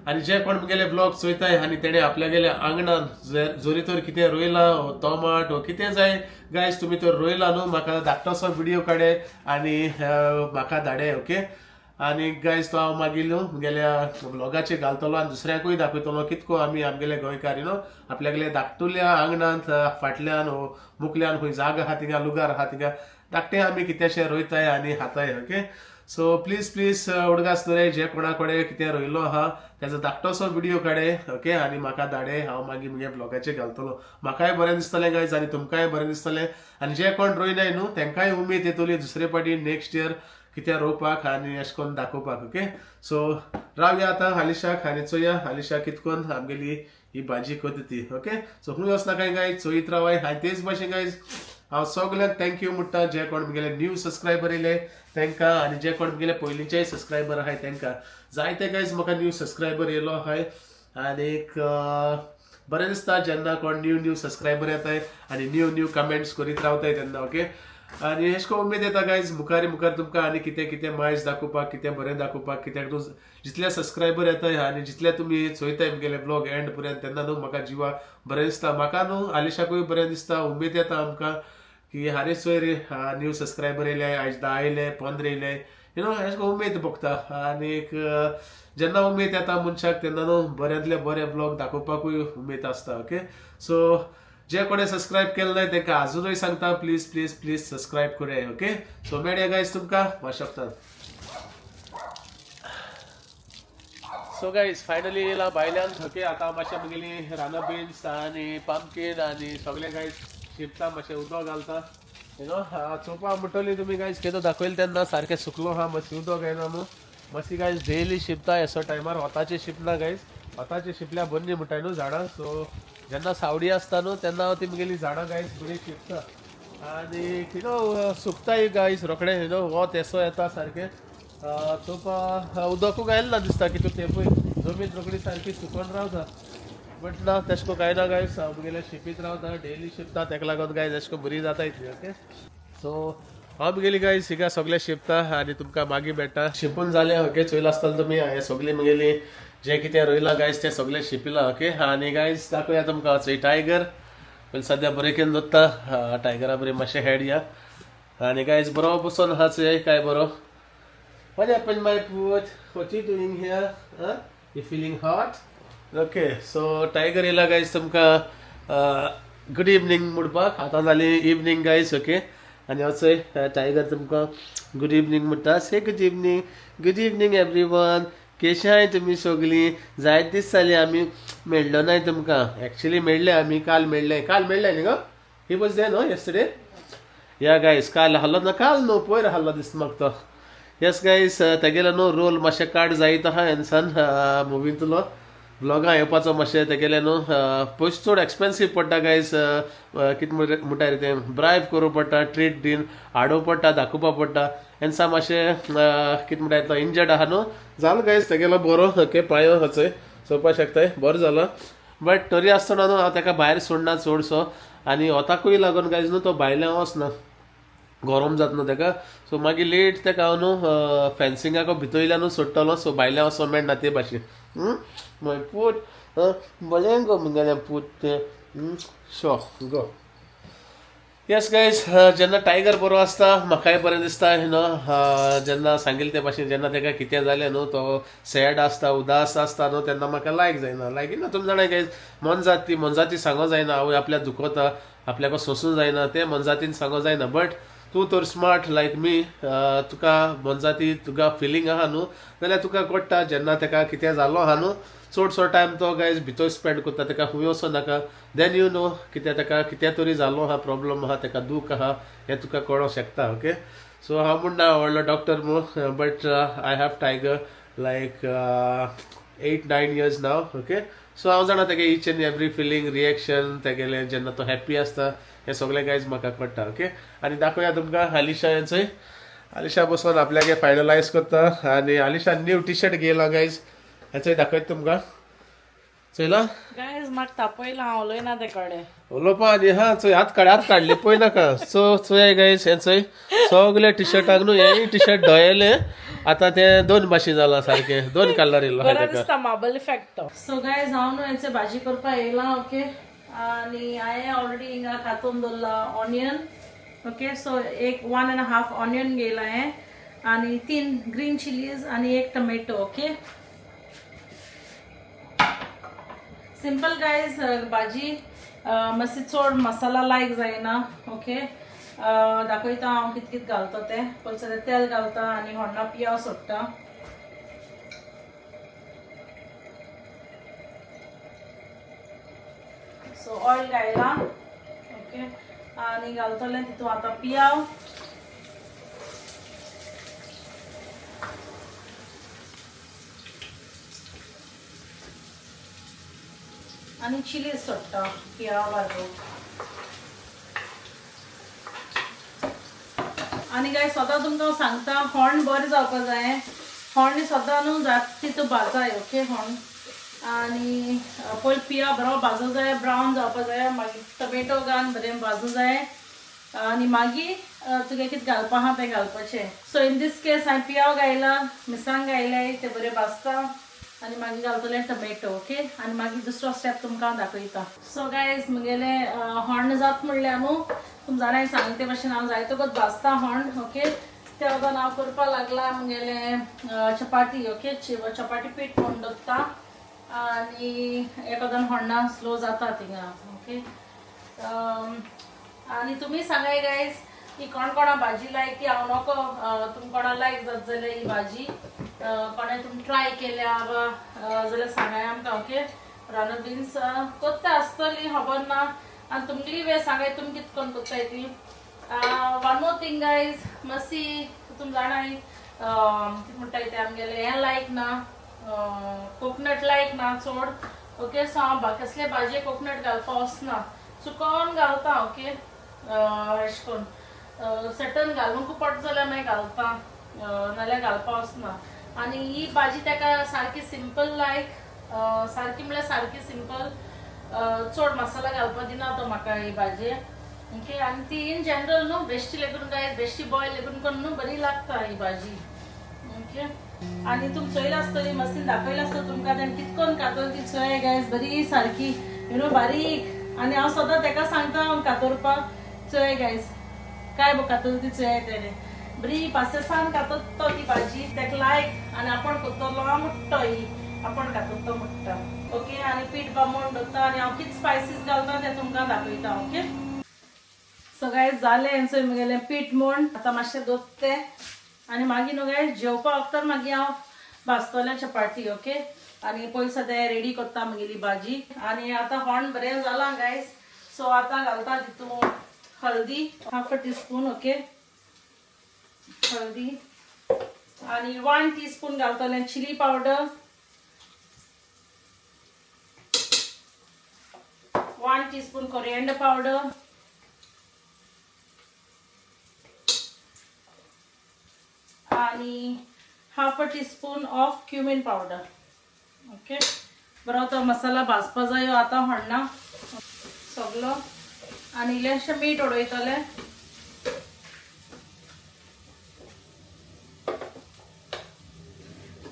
आनी जे कोण मुगेले ब्लॉग चोयताय आनी तेणे आपल्यागेले आंगणान जोरी तर कितें रोयलां टोमाट वा कितें जाय गायज तुमी तर रोयलां न्हू म्हाका धाकटोसो व्हिडिओ काडे आनी म्हाका धाडे ओके आनी गायज तो हांव मागीर न्हू मुगेल्या ब्लॉगाचेर घालतलो आनी दुसऱ्याकूय दाखयतलो कितको आमी आमगेले गोंयकार आपल्यागेले धाकटुल्या आंगणांत फाटल्यान मुखल्यान खंय जागा आहा थिंगा लुगार आहा थिंगा धाकटे आमी कितेंशें रोयताय आनी खाताय ओके सो प्लीज उडगास रे जे कोणा कडेन कितें रोयलो आहा तेजो धाकटोसो व्हिडिओ काडे ओके आनी म्हाका धाडे हांव मागीर मुगे ब्लॉगाचेर घालतलो म्हाकाय बरें दिसतलें गायज आनी तुमकांय बरें दिसतलें आनी जे कोण रोयनाय न्हू तेंकाय उमेद येतली दुसरे फाटी नेक्स्ट इयर कितें रोवपाक आनी अशें करून दाखोवपाक ओके सो रावया आतां हालिशाक आनी चोया हालिशा कितकोन आमगेली ही भाजी करता ती ओके सो खूंय वचनाकाय गायज चोयत रावाय आनी तेच भाशेन गायज हांव सगळ्यांक थँक्यू म्हणटा जे कोण मुगेले न्यू सबस्क्रायबर येयले तेंकां आनी जे कोण मुगेले पयलींचेय सबस्क्रायबर आहाय तेंकां जायते गायज म्हाका न्यू सबस्क्रायबर येयलो आहाय आनीक बरें दिसता जेन्ना कोण न्यू सबस्क्रायबर येताय आनी न्यू कमेंट्स करीत रावताय तेन्ना ओके आनी अशें करून उमेद येता गायज मुखार तुमकां आनी कितें मायज दाखोवपाक कितें बरें दाखोवपाक कित्याक जितले सबस्क्रायबर येताय आनी जितले तुमी चोयताय मुगेले ब्लॉग एंड पर्यंत तेन्ना न्हू म्हाका जिवा बरें दिसता म्हाका न्हू आलिशाकूय बरें दिसता उमेद येता आमकां की हारे चोय रे न्यू सबस्क्रायबर येयले आयज 10 येयले 15 येयले अशें करून उमेद भोगता आनीक जेन्ना उमेद येता मनशाक तेन्ना न्हू बऱ्यांतले बरे ब्लॉग दाखोवपाकूय उमेद आसता ओके सो जे कोणे सबस्क्रायब केले नाय तेंकां अजुनूय सांगता प्लीज सबस्क्रायब करे ओके सो मेळया गायज तुमकां वाशकता सो गायज फायनली येयला भायल्यान ओके आतां मातशें मुगेली राना बीन्स आनी पम्किन आनी सगळे गायज शिंपता मातशें उदक घालता चोवपा म्हणटली तुमी गायज केदो दाखयले तेन्ना सारकें सुकलो आहा मातशें उदक येना न्हू मातशी गायज डेली शिंपता असो टायमार वताचें शिंपना गायज वताचें शिंपल्या बरी म्हणटाय न्हू झाडां सो जेन्ना सावडी आसता न्हू तेन्ना हांव ती मुगेली झाडां गायज बरी शिंपता आनी सुकताय गायज रोखडें वत येसो येता सारकें चोवपा उदकूय गायलें ना दिसता की तूं तेंपूय जमीन रोखडी सारकी सुकोन रावता बट ना तेश को काय ना गायज हांव मुगेलें शिंपीत रावता डेली शिंपता तेका लागून गायज अशें करून बरी जाता इतली ओके सो हांव मुगेली गायज हिंगा सगळें शिंपता आनी तुमकां मागीर मेळटा शिंपून जालें ओके चोयला आसतना तुमी हे सगळी मुगेली जे कितें रोयलां गायज तें सगळें शिंपिलां ओके आनी गायज दाखोवया तुमकां चोय टायगर पण सद्या बरें केन दवरता टायगरा बरें मातशें हेड या आनी गायज बरो बसून आहा चोय काय बरो What happened, my foot? What you doing here? Huh? You feeling hot? Okay, so tiger येला guys तुमकां गुड इवनिंग म्हणपाक आतां जाली इवनिंग गायज ओके आनी हांव टायगर तुमकां गुड इवनिंग म्हणटा से गुड इवनिंग एवरीवन केशें आहाय तुमी सगळीं जायत दीस जाली आमी मेळ्ळो नाय तुमकां एक्चुअली मेळ्ळे आमी काल मेळ्ळे न्ही गो ही वॉज देयर न्हू येस्टरडे या गायज काल हाल्लो ना काल न्हू पयर हाल्लो दिसता म्हाका तो येस गायज तेगेलो न्हू रोल मातशें कार्ड जायत आहा एन्सान मुवींतलो ब्लॉगां येवपाचो मातशें तेगेलें न्हू पयस चड एक्सपेन्सीव पडटा गायज कितें म्हणटा रे तें ब्रायब करूं पडटा ट्रीट दीन हाडूं पडटा दाखोवपा पडटा एन्सा मातशें कितें म्हणटा तो इंजर्ड आहा न्हू जालो गायज तेगेलो बरो ओके पांयो चोय चोवपा शकताय बरो जालो बट तरी आसतना न्हू हांव तेका भायर सोडना चडसो आनी वताकूय लागून गायज न्हू तो भायल्यान वचना गरम जाता न्हू तेका सो मागीर लेट तेका हांव न्हू फेन्सिंगाक भितरल्यानूच सोडटलो सो भायल्यान वचोंक मेळना ते भाशेन माय पूत बरें गो मुगेलें पूत तें शो गो येस गायज जेन्ना टायगर बरो आसता म्हाकाय बरें दिसता जेन्ना सांगिल्ले ते भाशेन जेन्ना तेका कितें जालें न्हू तो सॅड आसता उदास आसता न्हू तेन्ना म्हाका लायक जायना लायक तुमी जाणाय गायज मनजाती सांगो जायना आवय आपल्याक दुखोता आपल्याक सोंसूं जायना तें मनजातीन सांगो जायना बट तूं तर स्मार्ट लायक मी तुका मनजाती तुका फिलींग आहा न्हू जाल्यार तुका कळटा जेन्ना तेका कितें जालो आहा न्हू चडसो टायम तो गायज भितर स्पेंड करता तेका खूंय वचो नाका देन यू नो कितें तेका कितें तरी जालो आहा प्रॉब्लम आहा तेका दूख आहा हें तुका कळोंक शकता ओके सो हांव म्हणना व्हडलो डॉक्टर न्हू but I have Tiger like 8-9 years नाव ओके सो हांव जाणा तेगे each and every feeling reaction तेगेलें जेन्ना तो हॅप्पी आसता हे सगळे गायज म्हाका कळटा ओके. आनी दाखोवया तुमकां आलिशा यांचोय. आलिशा बसून आपल्यागे फायनलायज करता आनी आलिशा न्यू टी शर्ट घेयला गायज. हेचोय दाखयता तुमकां. चोयला गायज म्हाका तापयला हांव उलयना ते कडेन. उलोवपा आनी हा चोय हात काडले पळय नाका. सो चोय गायज हेचोय सगळे टी शर्टाक न्हू हेय टी शर्ट धोयले. आतां ते 2 भाशे जाला सारखे 2 कलर येयलो बरो दिसता मार्बल इफेक्ट. सो गायज हांव न्हू हेचे भाजी करपा येयला ओके. आनी हांवें ऑलरेडी हिंगा कातून दवरला ऑनियन ओके. सो 1.5 ऑनियन घेयला हांवें आनी 3 ग्रीन चिलीज आनी 1 टोमॅटो ओके. सिंपल गायज भाजी मातशी चड मसाला लायक जायना ओके. दाखयता हांव कित कित घालता ते. पयलीं तेल घालता आनी व्हडला पियाव सोडटा. सो ऑयल घायला ओके आनी घालतलें तितून आतां पियाव आनी चिली सोडटा पियाव बारबो. आनी काय सदां तुमकां सांगता हॉर्न बरें जावपा जाय. हॉर्न सदां न्हू जाती तो भाजाय ओके. हॉर्न आनी पयलीं पियाव बरो भाजूं जाय ब्रावन जावपा जाय. मागीर टोमॅटो घालून बरें भाजूं जाय आनी मागीर तुगे कितें घालपा आहा तें घालपाचें. सो इन दीस केस हांवें पियाव घायला मिरसांग घायले ते बरें भाजता आनी मागीर घालतलें टोमॅटो ओके. आनी मागीर दुसरो स्टेप तुमकां दाखयता. सो गायज मुगेले हॉर्न जाता म्हणल्यार न्हू तुम जाणाय सांगले ते भाशेन हांव जायतो वगत भाजता हॉर्न ओके. ते वगत हांव करपा लागला मुगेले चपाती ओके. चपाती पीठ म्हणून दवरता आनी एकोदान हॉर्ना स्लो जाता थिंगा ओके. आनी तुमी सांगाय गायज की कोण कोणा भाजी लायक ती हांव नोको तुम कोणा लायक जाता जाल्यार ही भाजी कोणे तुमी ट्राय केल्या वा जाल्यार सांगाय आमकां ओके. रानू बिन्स कोत्ता आसतली खबर ना आनी तुमगेली वे सांगाय तुमी कितें करून कोत्ताय ती. वन मोर थिंग गायज मातशी तुमी जाणाय कितें म्हणटाय ते आमगेले हें लायक ना कोकोनट लायक ना चड ओके. सो हांव कसले भाजये कोकोनट घालपा वचना चुकोन घालता ओके. अशें करून सटन घालूंक पडटा जाल्यार मागीर घालता नाल्यार घालपा वचना. आनी ही भाजी तेका सारकी सिंपल लायक सारकी म्हळ्यार सारकी सिंपल चड मसाला घालपा दिना तो म्हाका ही भाजी ओके. आनी ती इन जनरल न्हू बेश्टी लेगून गाय बेश्टी बॉयल लेगून करून न्हू बरी लागता ही भाजी ओके. आनी तुमी चोयला आसतली मस्तीन दाखयला आसतली तुमकां तें कितें करून कातोर ती चोय गायज बरी सारकी बारीक. आनी हांव सदां तेका सांगता कातोरपाक चोय गायज काय बो कातोर ती चोय तेणे बरी पासेसान कातोत्तो ती भाजी तेका लायक आनी आपण कोत्तलो मुट्टो ही आपण कातोत्तो मुट्टा ओके. आनी पीठ बामोण दवरता आनी हांव कितें स्पायसीस घालता ते तुमकां दाखयता ओके. सो गायज जालें हेंचोय मुगेलें पीठ म्हूण आतां मातशें दवरता आनी मागीर न्हू गायज जेवपा वखदार मागीर हांव भाजतलें चपाती ओके. आनी पयलीं सद्या रेडी करता मुगेली भाजी. आनी आतां हॉर्न बरें जालां गायज. सो आतां घालता तितून हळदी 1/2 टीस्पून ओके. हळदी आनी 1 टीस्पून घालतलें chili powder 1 teaspoon coriander powder आनी 1/2 teaspoon of cumin powder okay. बरो तो मसाला भाजपा जायो आतां हॉर्ना सगलो. आनी इल्लेशें मीठ उडयतलें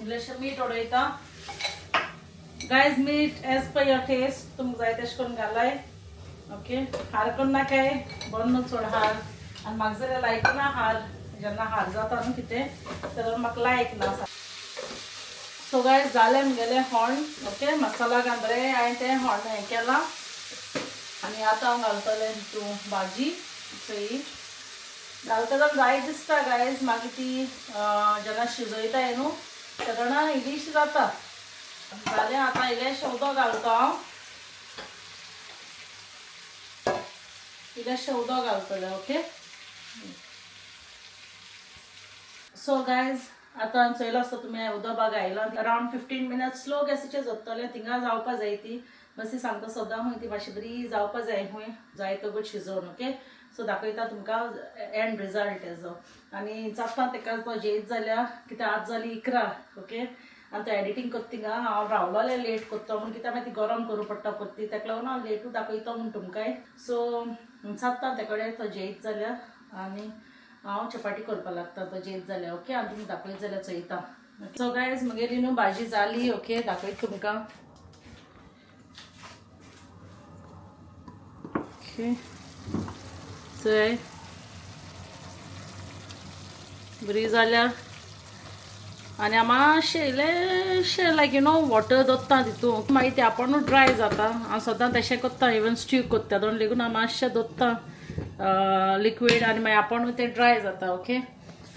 इल्लेशें मीठ उडयता गायज. मीठ एज पर युअर टेस्ट तुमकां जाय तशें करून घालाय ओके. हार करून नाकाय बरो चड हार आनी म्हाका जाल्यार लायक ना हार जेन्ना हार जाता न्हू कितें जाल्यार म्हाका लायक ना. सो गायज जालें मुगेलें हॉर्न ओके. मसाला घालून बरें हांवें तें हॉर्न हें केलां आनी आतां हांव घालतलें तितून भाजी सई घालतना जाय दिसता गायज. मागीर ती जेन्ना शिजयताय न्हू तेन्ना इल्लीशी जाता. जालें आतां इल्लेशें उदक घालता हांव इल्लेशें उदक घालतलें ओके. सो गायज आतां चोयलो आसता तुमी उदक बाग आयला अरावंड 15 मिनट्स स्लो गॅसीचेर जोडटले थिंगा जावपा जाय ती मातशी सांगता सद्दां खूंय ती मातशी बरी जावपा जाय खूंय जाय तो गूट शिजोवन ओके सो दाखयता तुमकां एंड रिजल्ट तेजो आनी जाता तेका तो जेत जाल्यार कित्याक आज जाली 11 ओके आनी तो एडिटींग करता थिंगा हांव रावलोलें लेट करता म्हूण कित्याक मागीर ती गरम करूं पडटा परती तेका लागून हांव लेटू दाखयता म्हूण तुमकांय सो जाता ते कडेन तो जेत जाल्यार आनी हांव चपाती करपा लागता तो जेत जाल्यार ओके आनी तुमी दाखयत जाल्यार चोयता सो गायज म्हगेली न्हू भाजी जाली ओके दाखयत तुमकां ओके चोय बरी जाल्यार आनी हांव मातशें इल्लेशें लायक यू नो वॉटर दोत्ता तितून मागीर ते आपुणूच ड्राय जाता हांव सदां तशें करता इवन स्ट्यू करता दोन लेगून हांव मातशें दोत्ता लिक्वीड आनी मागीर आपुणूच ते ड्राय जाता ओके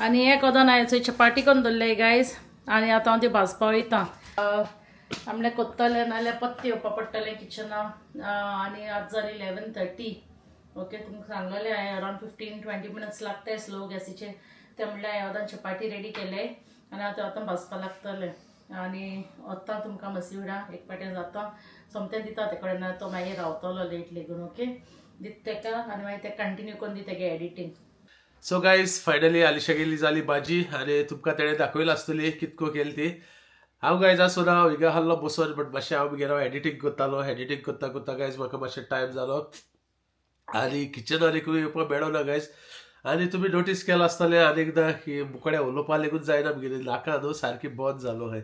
आनी हे कोदोन हांवें चोय चपाटी करून दवरले गायज आनी आतां हांव ती भाजपा वयता आपणें कोत्तलें नाल्यार पत्ती येवपा पडटलें किचनाक आनी आज जाली 11:30 ओके तुमकां सांगलेलें हांवें अरावंड 15-20 मिनट्स लागताय स्लो गॅसीचेर ते म्हणल्यार हांवें आतां चपाती रेडी केले आनी आतां आतां भाजपा लागतलें आनी वता तुमकां मसिवडा एक पाटें जाता सोमतें दिता ते कडेन तो मागीर रावतलो लेट लेगून ओके दित तेका आनी मागीर ते कंटिन्यू करून दी तेगे editing so guys finally Alisha गेली जाली भाजी आनी तुमकां तेणें दाखयला आसतली कितको केली ती हांव गायज आसून हांव हिंगा आहलो बसोन बट मातशें हांव म्हगेलो एडिटींग करतालो एडिटींग करता करता गायज म्हाका मातशें टायम जालो आनी किचनार एकूय येवपा मेळोना गायज आनी तुमी नोटीस केला आसतलें आनी एकदां की मुकोडे उलोवपा लेगून जायना म्हगेली नाका न्हू सारकी बंद जालो हाय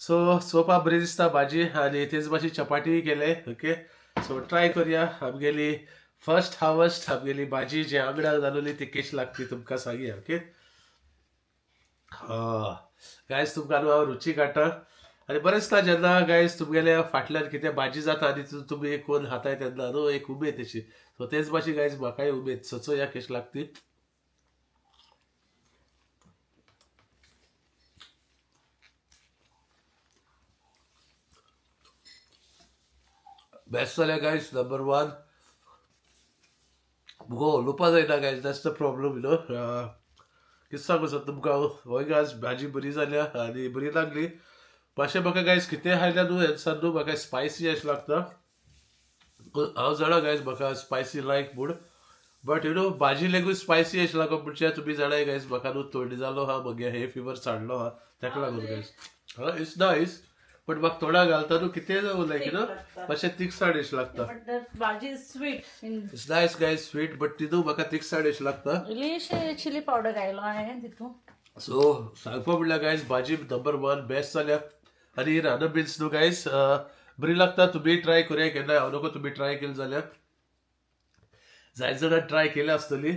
सो चोवपा बरी दिसता भाजी आनी तेच मातशी चपाती केले ओके सो ट्राय करया आमगेली फर्स्ट हार्वेस्ट आमगेली भाजी जी आंगडाक जालोली ती कशी लागती तुमकां सांगया ओके गायज तुमकां न्हू हांव रुची काडटा आनी बरें दिसता जेन्ना गायज तुमगेले फाटल्यान कितें भाजी जाता आनी तुमी कोण खाताय तेन्ना न्हू एक उमेद अशी सो तेच भाशेन गायज म्हाकाय उमेद चोचोया कशी लागती बेस्ट जाल्यार गायज नंबर 1 मुगो उलोवपा जायना guys that's the problem you know कितें सांगू सर तुमकां होय गायज भाजी बरी जाल्या आनी बरी लागली मातशें म्हाका गायज कितें खायल्या न्हू हेन्सान न्हू म्हाका स्पायसी अशें लागता हांव जाणा गायज म्हाका स्पायसी लायक म्हूण बट यू नो भाजी लेगून स्पायसी अशें लागो म्हणचे तुमी जाणाय गायज म्हाका न्हू थोडी जालो हा म्हगे हे फिवर चाडलो हा तेका लागून गायज इट्स नायस बट म्हाका थोडा घालता न्हू कितें लायक यू नो मातशें तिखसाण अशें लागता भाजी sweet it's nice guys sweet but ती न्हू म्हाका तिखसाण अशें लागता इल्लीशें चिली पावडर घायलो हांवें तितून सो सांगपा म्हणल्यार गायज भाजी नंबर 1 बेस्ट जाल्या आनी राना बीन्स न्हू गायज बरी लागता तुमी ट्राय करूया केन्ना हांव नको तुमी ट्राय केली जाल्यार जाय जाणां ट्राय केली आसतली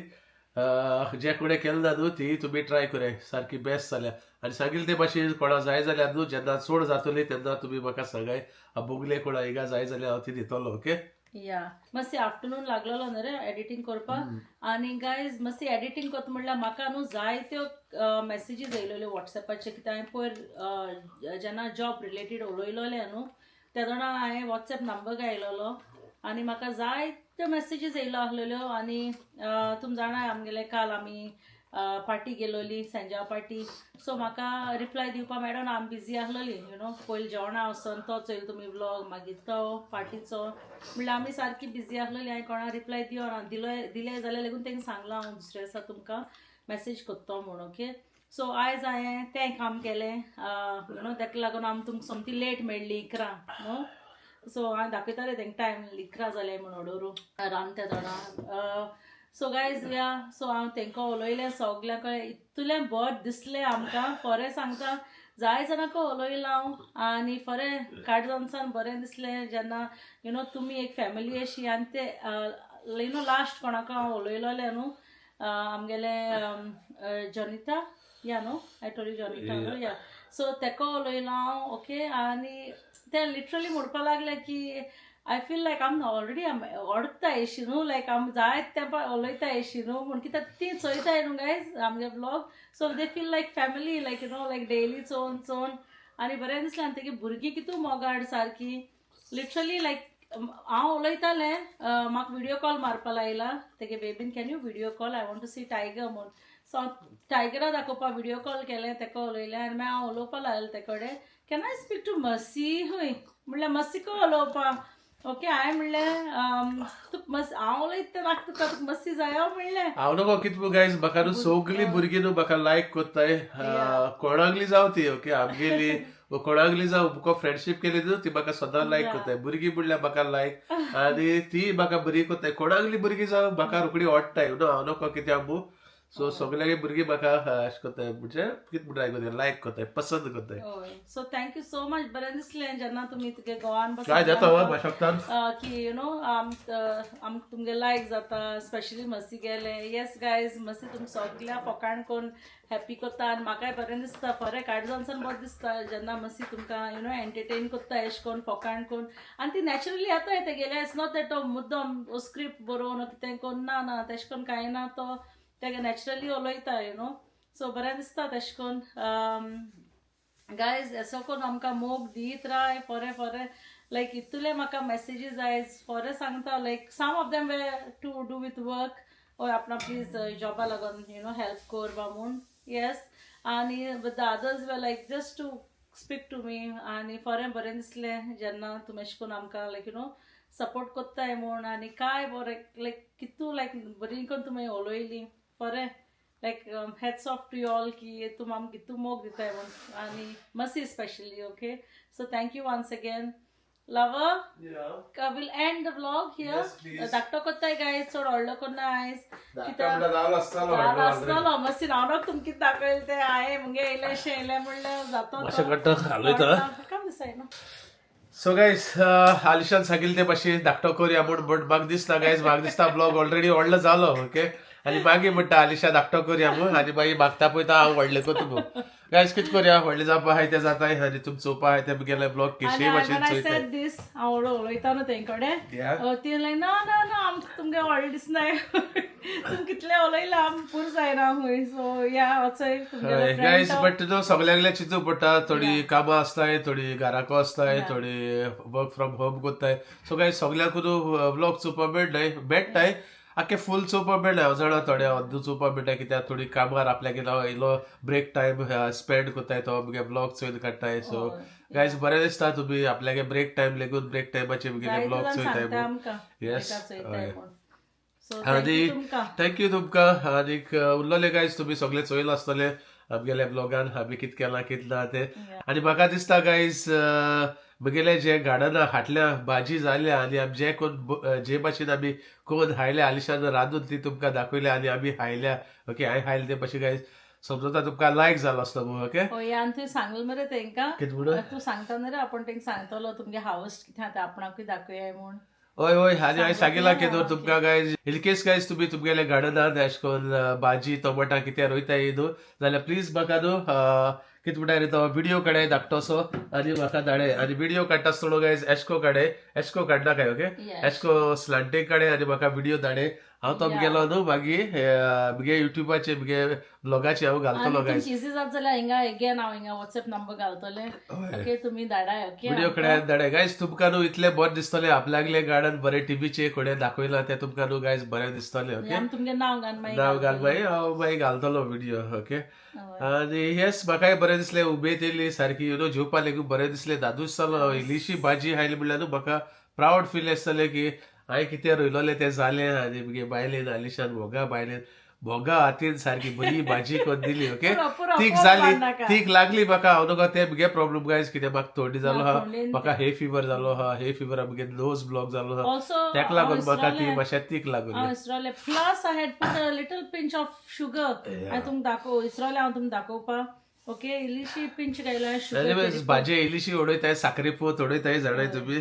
जे कोणें केलें ना न्हू ती तुमी ट्राय करूया सारकी बेस्ट जाल्या आनी सांगिल्ले ते भाशेन कोणा जाय जाल्यार न्हू जेन्ना चड जातली तेन्ना तुमी म्हाका सांगाय बुगले कोणा हिंगा जाय जाल्यार हांव ती दितलो ओके या मातशी आफ्टरनून लागलेलो न्हू रे एडिटींग करपाक आनी गायज मातशी एडिटींग करता म्हणल्यार म्हाका न्हू जायत्यो मॅसेजीस येयल्यो वॉट्सॅपाचे कित्याक हांवें पयर जेन्ना जॉब रिलेटेड उलयलोले न्हू त्या जाणा हांवें वॉट्सॅप नंबर घायलोलो आनी म्हाका जायत्यो मॅसेजीस येयल्यो आहलेल्यो आनी तुमी जाणाय आमगेले काल आमी पार्टी गेलोली सांजा पार्टी सो म्हाका रिप्लाय दिवपा मेळना आमी बिजी आहलोली यू नो पयलीं जेवणा वचोन तो चोयल तुमी व्लॉग मागीर तो पार्टीचो म्हणल्यार आमी सारकी बिजी आहलोली हांवें कोणा रिप्लाय दिले जाल्यार लेगून तेंका सांगलो हांव दुसऱ्या दिसा तुमकां मॅसेज करता म्हूण ओके सो आयज हांवें तें काम केलें यू नो तेका लागून आमी तुमकां सोमती लेट मेळ्ळी 11 न्हू सो हांवें दाखयतालें तेंका टायम 11 जालें म्हूण ऑर्डरू रांदत्या जाणां सो गायज या सो हांव तेंका उलयलें सगल्यांक इतलें बरें दिसलें आमकां खरें सांगता जाय जाणांक उलयलां हांव आनी खरें काडजानसान बरें दिसलें जेन्ना यू नो तुमी एक फॅमिली अशी आनी ते यू नो लास्ट कोणाक हांव उलयलोलें न्हू आमगेले जॉनिता या न्हू आय टोल्ड यू जॉनिता न्हू या सो तेका उलयलां हांव ओके आनी ते लिटरली म्हणपा लागले की आय फील लायक आम ऑलरेडी ओडता येशी न्हू लायक आम जायत तेंपा उलयता येशी न्हू म्हण कित्याक ती चोयताय न्हू गायज आमगे blog so they feel like family like you know like daily चोवन आनी बरें दिसलें आनी तेगे भुरगीं कितू मोगाड सारकी लिटरली लायक हांव उलयतालें म्हाका व्हिडिओ कॉल मारपा लायला तेगे बेबीन can you video call I want to see Tiger म्हूण सो हांव टायगरा दाखोवपा व्हिडिओ कॉल केलें तेका उलयलें आनी मागीर हांव उलोवपा लागलें ते कडेन कॅन आय स्पीक टू मसी हूंय म्हणल्यार मसीको उलोवपा ओके हांवें म्हणलें तुका हांव उलयता नाका तुका मसी जायो म्हणलें हांव नको कितें गायज म्हाका न्हू सगळीं भुरगीं न्हू म्हाका लायक कोत्ताय कोणागली जावं ती ओके आमगेली कोणागली जावं मुको फ्रेंडशीप केली न्हू ती म्हाका सदां लायक कोत्ताय भुरगीं म्हणल्यार म्हाका लायक आनी ती म्हाका बरी कोत्ताय कोणागली भुरगीं जावं म्हाका रोखडी आवडटाय न्हू हांव नको कित्याक मू सो सगळे भुरगीं म्हाका अशें कोत्ताय म्हणजे कितें म्हणटा लायक कोत्ताय पसंद कोत्ताय सो थँक्यू सो मच बरें दिसलें जेन्ना तुमी तुगे गोवान काय जाता भाशक्तान की यू नो आमकां तुमगे लायक जाता स्पेशली मसी गेले येस गायज मसी तुमकां सगल्या फोकाण कोन्न हॅप्पी कोत्ता आनी म्हाकाय बरें दिसता फॉर काडजानसान बरें दिसता जेन्ना मसी तुमकां यू नो एंटरटेन कोत्ता एशें कोन्न फोकाण कोन्न आनी ती नॅचरली येता तेगेले इट्स नॉट दॅट तो मुद्दम स्क्रिप्ट बरोवन कितें कोन्न ना तेशें कोन्न कांय ना तो तेगे नॅचरली उलयता यू नो सो बरें दिसता तेशें कोन्न गायज एसो कोन्न आमकां मोग दीत राय फोरे लायक इतले म्हाका मेसेजीस आयज फोरे सांगता like some of them way to do with work or आपणा प्लीज जॉबा लागून यू नो हेल्प करपा म्हूण येस आनी with the others way like just to speak to me आनी फोरें बरें दिसलें जेन्ना तुमी अशें करून आमकां लायक यू नो सपोर्ट कोत्ताय म्हूण आनी काय बरें लायक कितू लायक बरी करून तुमी उलयली फोरें लायक हेड्स ऑफ टू ऑल की तुम आमकां कितू मोग दिताय म्हूण आनी मसी specially okay so thank you once again lover will end the vlog here धाकटो कोत्ताय गायज चड व्हडलो कोन्ना आयज कित्याक आसतलो मसी हांव तुमकां कितें दाखयलें तें हांवें मुगे येयलें अशें येयलें म्हणल्यार जाता काम दिसायना सो गायज आलिशान सांगिल्लें ते भाशेन धाकटो करया म्हूण बट म्हाका दिसता गायज म्हाका दिसता ब्लॉग ऑलरेडी व्हडलो जालो ओके आनी मागीर म्हणटा आलिशा धाकटो करया म्हूण आनी मागीर मागता पळयता हांव व्हडलें कोता म्हूण गायज कितें करया व्हडलें जावपा आहाय तें जाताय आनी तुमी चोवपा आहाय ते गेले ब्लॉग केशी भाशेन चोयताय दीस हांव उलयता न्हू तेंकडे ती लायक ना ना ना आमकां तुमगे व्हडलें दिसनाय तुमी कितले उलयला आमकां पुरो जायना हूंय सो या वचय गायज बट न्हू सगळ्यांक चिंतू पडटा थोडी कामां आसताय थोडी घराको आसताय थोडी वर्क फ्रॉम होम कोत्ताय सो गायज सगळ्यांक व्लॉग चोवपा मेळटाय आख्खे फूल चोवपा मेळना हांव जाणा थोडे अर्दू चोवपा मेळटा कित्याक थोडी कामार आपल्याक इल्लो ब्रेक टायम स्पेंड कोत्ताय तो मुगे ब्लॉग चोयन काडटाय सो गायज बरें दिसता तुमी आपल्यागे ब्रेक टायम लेगून ब्रेक टायमाचे मुगे ब्लॉग चोयताय येस आनी थँक्यू तुमकां आनीक उरलोले गायज तुमी सगळे चोयल आसतले आमगेल्या ब्लॉगान आमी कितें केलां कितें ना तें आनी म्हाका दिसता गायज मुगेले जे गार्डना हाटल्या भाजी जाल्या आनी आमी जे कोण जे भाशेन आमी कोण हायल्या आलिशान रांदून ती तुमकां दाखयल्या आनी आमी हायल्या ओके हांवें हायले ते भाशेन गायज समजता तुमकां लायक जालो आसलो न्हू ओके आनी तुवें सांगलें मरे तेंकां कितें म्हणून तूं सांगता न्हू रे आपूण तेंकां सांगतलो तुमगे हावस कितें आतां आपणाकूय दाखोवया म्हूण हय हय आनी हांवें सांगिलां की न्हू तुमकां गायज इन केस गायज तुमी तुमगेल्या गार्डनान अशें करून भाजी टोमाटा कितें रोयताय न्हू जाल्यार प्लीज म्हाका न्हू कितें म्हणटा रे तो व्हिडिओ काडाय धाकटोसो आनी म्हाका धाडे आनी व्हिडिओ काडटा आसतना गायज एशको काडे एशको काडना काय ओके एशको स्लांटींग काडे आनी म्हाका व्हिडिओ धाडे हांव तो गेलो न्हू मागीर मुगे युट्यूबाचेर मुगे ब्लॉगाचेर हांव घालतलो गायज इजी जात जाल्यार हिंगा अगेन हांव हिंगा व्हॉट्सएप नंबर घालतले ओके तुमी धाडाय ओके व्हिडिओ कडेन धाडे गायज तुमकां न्हू इतलें बरें दिसतलें आपल्यागले गार्डन बरें टीव्हीचेर कोणें दाखयलां तें तुमकां न्हू गायज बरें दिसतलें ओके तुमगे नांव घाल मागीर हांव मागीर घालतलो व्हिडिओ ओके आनी येस म्हाकाय बरें दिसलें उमेद येयली सारकी यू नो जेवपा लेगून बरें दिसलें दादूच जालो इल्लीशी भाजी हायली म्हणल्यार न्हू म्हाका प्रावड फील आसतलें की हांवें कितें रोयलोलें तें जालें आनी मुगे बायलेन आलिशान मोगा बायलेन मोगा हातीन सारकी बरी भाजी करून दिली ओके तीक जाली तीक लागली म्हाका हांव नको तें मुगे प्रॉब्लम गायज कितें म्हाका थोडी जालो आहा म्हाका हे फिवर जालो आहा हे फिवर मुगे नोज ब्लॉक जालो आहा तेका लागून म्हाका ती मातशें तीक लागून plus I had put a little pinch of sugar हांवें तुमकां दाखोव इसरोले हांव तुमकां दाखोवपा ओके इल्लीशी पिंच घायला शुगर भाजी इल्लीशी उडयताय साखरे पोत उडयताय जाणाय तुमी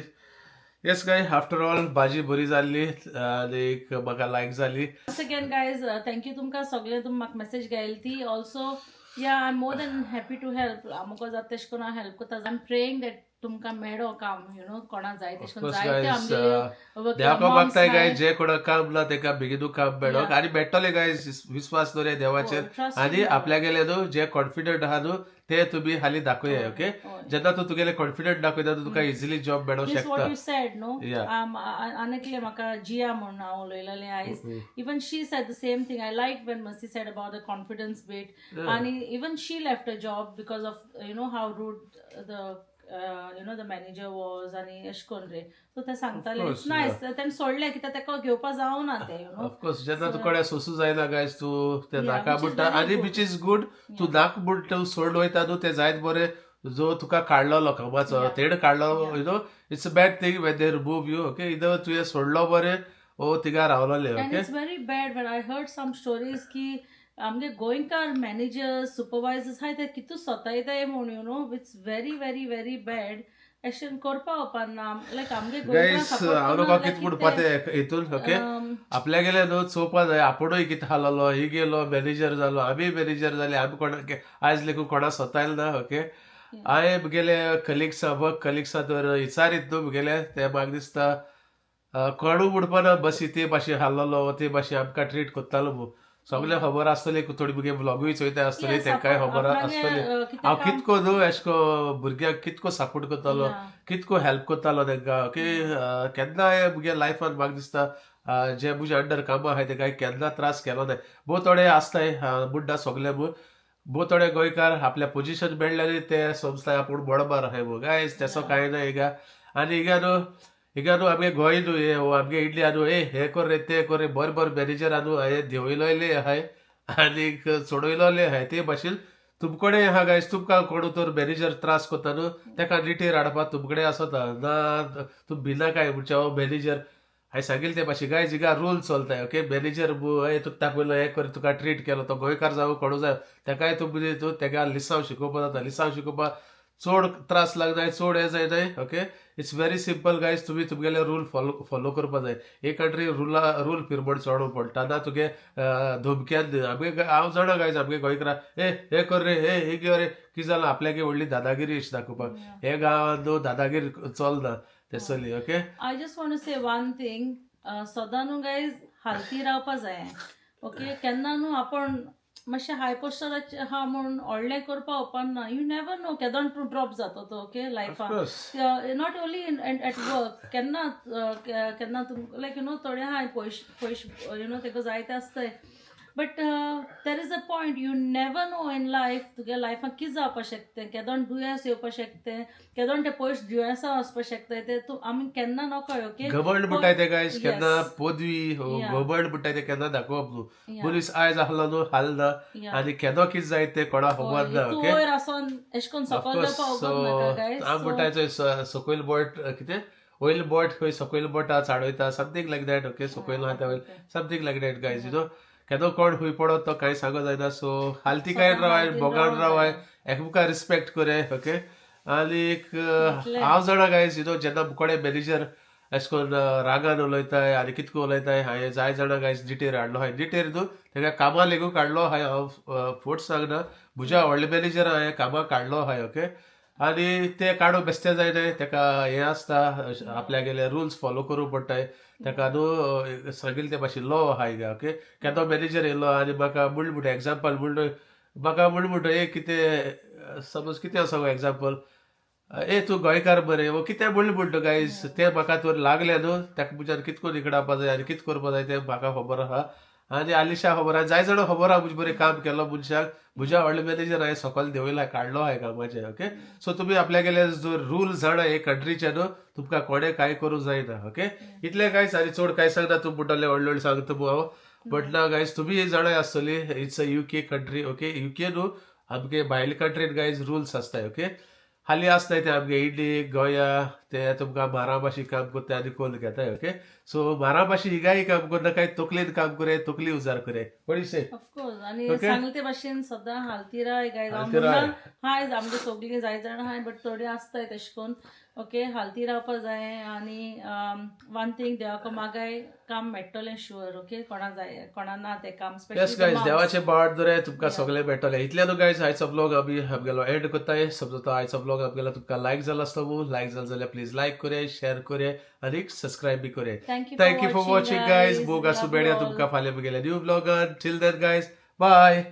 येस गाय आफ्टर ऑल भाजी बरी जाल्ली आनी म्हाका लायक जाली अगेन गायज थँक्यू तुमकां सगळे तुमी म्हाका मेसेज घायली ती also yeah I am more than happy to help आमकां जाता तशें करून हांव हेल्प करता आय एम प्रेयिंग दॅट तुमकां मेळो काम कोणा जाय तशें करून Of course, जायते guys, आमगे देवाको moms मागताय हाय. गाय जे कोणाक काम ना तेका बेगीनू काम मेळोक आणि मेळटले गाय विश्वास दवरे देवाचेर trust आणि in God. आपल्या गेले न्हू जे कॉन्फिडंट आहा न्हू ते तुम्ही हाली दाखोया ओके होय. जेन्ना तू तुगेले कॉन्फिडंट दाखयता तुका इझिली जॉब मेळोक This what शकता you said, no? Yeah. Anekle म्हाका जिया म्हणून हांव उलयलेलें आयज. Even she said the same thing. I liked when Mercy said about the confidence bit. And even she left a job because of how rude the manager was आणि अशें करून रे. So ते सांगताले course, it's nice. तेणें सोडलें कित्याक तेका घेवपा जावना ते ऑफकोर्स जेन्ना तुकडे सोसू जायना गायज तू ते नाका which is म्हणटा very आणि good. विच इज गुड तू नाक म्हूण तू सोड वयता न्हू ते जायत बरे जो तुका काडलो कामाचो तेड काडलो it's a bad thing when they remove you okay इदर तुवें सोडलो बरे ओ तिगा रावलोले And okay it's very bad when I heard some stories की आमगे गोंयकार मॅनेजर्स सुपरवायझर्स हाय ते कितू सतायताय म्हणून it's very very very bad अशें करपा उपरना लायक आमगे गायस हांव नका कितें म्हणपा ते हितून ओके आपल्या गेले न्हू चोवपा जाय आपुणूय कितें हाललो ही गेलो मॅनेजर जालो आमी मॅनेजर जाले आमी कोणाक आयज लेकून कोणा सोतायल ना ओके हांवें मुगेले कलिग्सा कलिग्सा तर विचारीत न्हू मुगेले ते म्हाका दिसता कोणू म्हणपाना बसी ते भाशेन हाललो ते भाशेन आमकां ट्रीट कोत्तालो मू सगळे खबर आसतली थोडी मुगे ब्लॉगूय चोयता आसतली तेंकाय खबर आसतली हांव कितको न्हू एशको भुरग्यांक कितको सपोर्ट करतालो कितको हेल्प करतालो तेंकां ओके केन्नाय मुगे लायफान म्हाका दिसता जे मुजे अंडर कामां आहाय तेका केन्ना त्रास केलो ना भोव थोडे आसताय मुड्डा सोगले मू भोव थोडे गोंयकार आपल्या पोजिशन मेळ्ळ्यानी ते समजताय आपूण बरोबर आहाय मू गायज तेसो कांय ना हिगा आनी हिगा न्हू आमगे गोंय न्हू हे आमगे इंडिया न्हू हे कर रे ते कर रे बरे बरे मॅनेजर न्हू हे देंवयलोले आहाय आनीक सोडयलोले आहाय ते भाशेन तुमकोडे आहा गायज तुमकां कोण तर मॅनेजर त्रास कोत्ता न्हू तेका रिटेर हाडपा तुमकडे आसोता ना तुम भिना काय म्हणचे मॅनेजर हांवें सांगिल्लें ते भाशेन गायज हिगा रूल चलताय ओके मॅनेजर तुका दाखयलो हे कर तुका ट्रीट केलो तो गोंयकार जावं कोणू जाय तेकाय तुमी तेका लिसांव शिकोवपा जाता लिसांव शिकोवपा चड त्रास लागनाय चड हे जायनाय okay it's very simple guys तुमी तुमगेले रूल फॉलो करपा जाय एक कंट्री रूल फिरमोड चोडू पडटा ना तुगे धमक्यान आमगे हांव जाणा गायज आमगे गोंयकारा हे कर रे हे घे रे कितें जालां आपल्यागे व्हडली दादागिरी अशी दाखोवपाक हे गांवांत न्हू दादागिरी चलना ते चली okay I just want to say one thing सदां न्हू गायज हालती रावपा जाय ओके केन्ना न्हू आपण मातशें हाय पोस्टराचे आहा म्हणून व्हडलें करपा उपरना यू नेवर नो केदोन तूं ड्रॉप जाता तो ओके लायफान नॉट ओन्ली एट वर्क केन्ना तुम लायक थोडे आहाय पयशे तेका जायते आसताय but there is a point you never know in life तुगे लायफान कितें जावपा शकतें केदोन दुयेंस येवपा शकतें केदोन ते पयशे दुयेंसां वचपा शकताय ते तूं आमी केन्ना नोकय ओके घमंड म्हणटाय ते गायज केन्ना पदवी घमंड म्हणटाय ते केन्ना दाखोवप न्हू मनीस आयज आहलो न्हू हालना आनी केन्ना कितें जाय ते कोणा खबर ना ओके वयर आसोन एशे करून सकयल जावपा उगोवप नाका गायज हांव म्हणटाय चोय सकयल बोट कितें वयल बोट खंय सकयल बोटा चाडयता समथींग लायक दॅट ओके सकयल आहा वयल समथींग लायक दॅट गायज केदो कोण खूंय पडत तो कांय सांगो जायना सो हालती काय रावाय बोगाड रावाय एकमेका रिस्पेक्ट करे ओके आनीक हांव जाणा गायज जेन्ना कोणे मॅनेजर अशें करून रागान उलयताय आनी कितको उलयताय हांवें जाय जाणा गायज डिटेर हाडलो हांवें डिटेर न्हू तेका कामा लेगून काडलो हांव फोट सांगना म्हज्या व्हडले मॅनेजर हांवें कामाक काडलो हांवें ओके आनी ते काडू बेश्टे जायनाय तेका हें आसता आपल्या गेले रुल्स फॉलो करूंक पडटाय तेका न्हू सांगिल्ले ते भाशेन लॉ आहा हिंगा ओके केदो मॅनेजर येयलो आनी म्हाका म्हणटा एग्जाम्पल म्हाका म्हणटा एक कितें सपोज कितें सांगू एग्जाम्पल तूं गोंयकार बरें वो कितें म्हणटा गायज ते म्हाका तर लागले न्हू तेका पुजान कितें करून इकडावपा जाय आनी कितें करपा जाय तें म्हाका खबर आहा आनी आलिशा खबर आहा जाय जाणां खबर आहा म्हजें बरें काम केलो मनशाक म्हज्या व्हडले मॅनेजर हांवें सकयल देंवयला काडलो हांवें कामाचें ओके सो तुमी आपल्या गेले जो रूल जाणा हे कंट्रीचे न्हू तुमकां कोणें कांय करूंक जायना ओके इतलें गायज आनी चड कांय सांगना तूं म्हणटलें व्हडले व्हडले सांगता हांव बट ना गायज तुमी जाणाय आसतली it's a UK country okay UK न्हू आमगे भायले कंट्रीन गायज रुल्स आसताय ओके हाली आसताय ते आमगे इंडी गोंया ते तुमकां म्हाराभाशी काम करता आनी कोण घेताय ओके सो म्हाराभाशी हिगाय काम करना काय तकलेन काम करे तकली उजार करे पडिसे ऑफकोर्स आनी सांगले ते भाशेन सदां हालती राय गायज हांव हाय आमगे सगळीं जाय जाण हाय बट थोडे आसताय तशें करून ओके हालती रावपा जाय आनी वन थिंग देवाको मागाय काम मेळटलें शुअर ओके कोणा ना तें काम यस गायज देवाचे बाळ दरे तुमकां सगळे मेळटले इतल्यानू गायज आयचो ब्लॉग आमी आमगेलो एंड कोत्ताय समजा आयचो ब्लॉग आमगेलो तुमकां लायक जालो आसता मू लायक जालो जाल्यार प्लीज लायक करे शेअर करे आनी सबस्क्रायब बी करे थँक्यू फॉर वॉचिंग गायज बोग आसूं मेळया तुमकां फाल्यां मुगेल्या न्यू ब्लॉगान टिल देन गायज बाय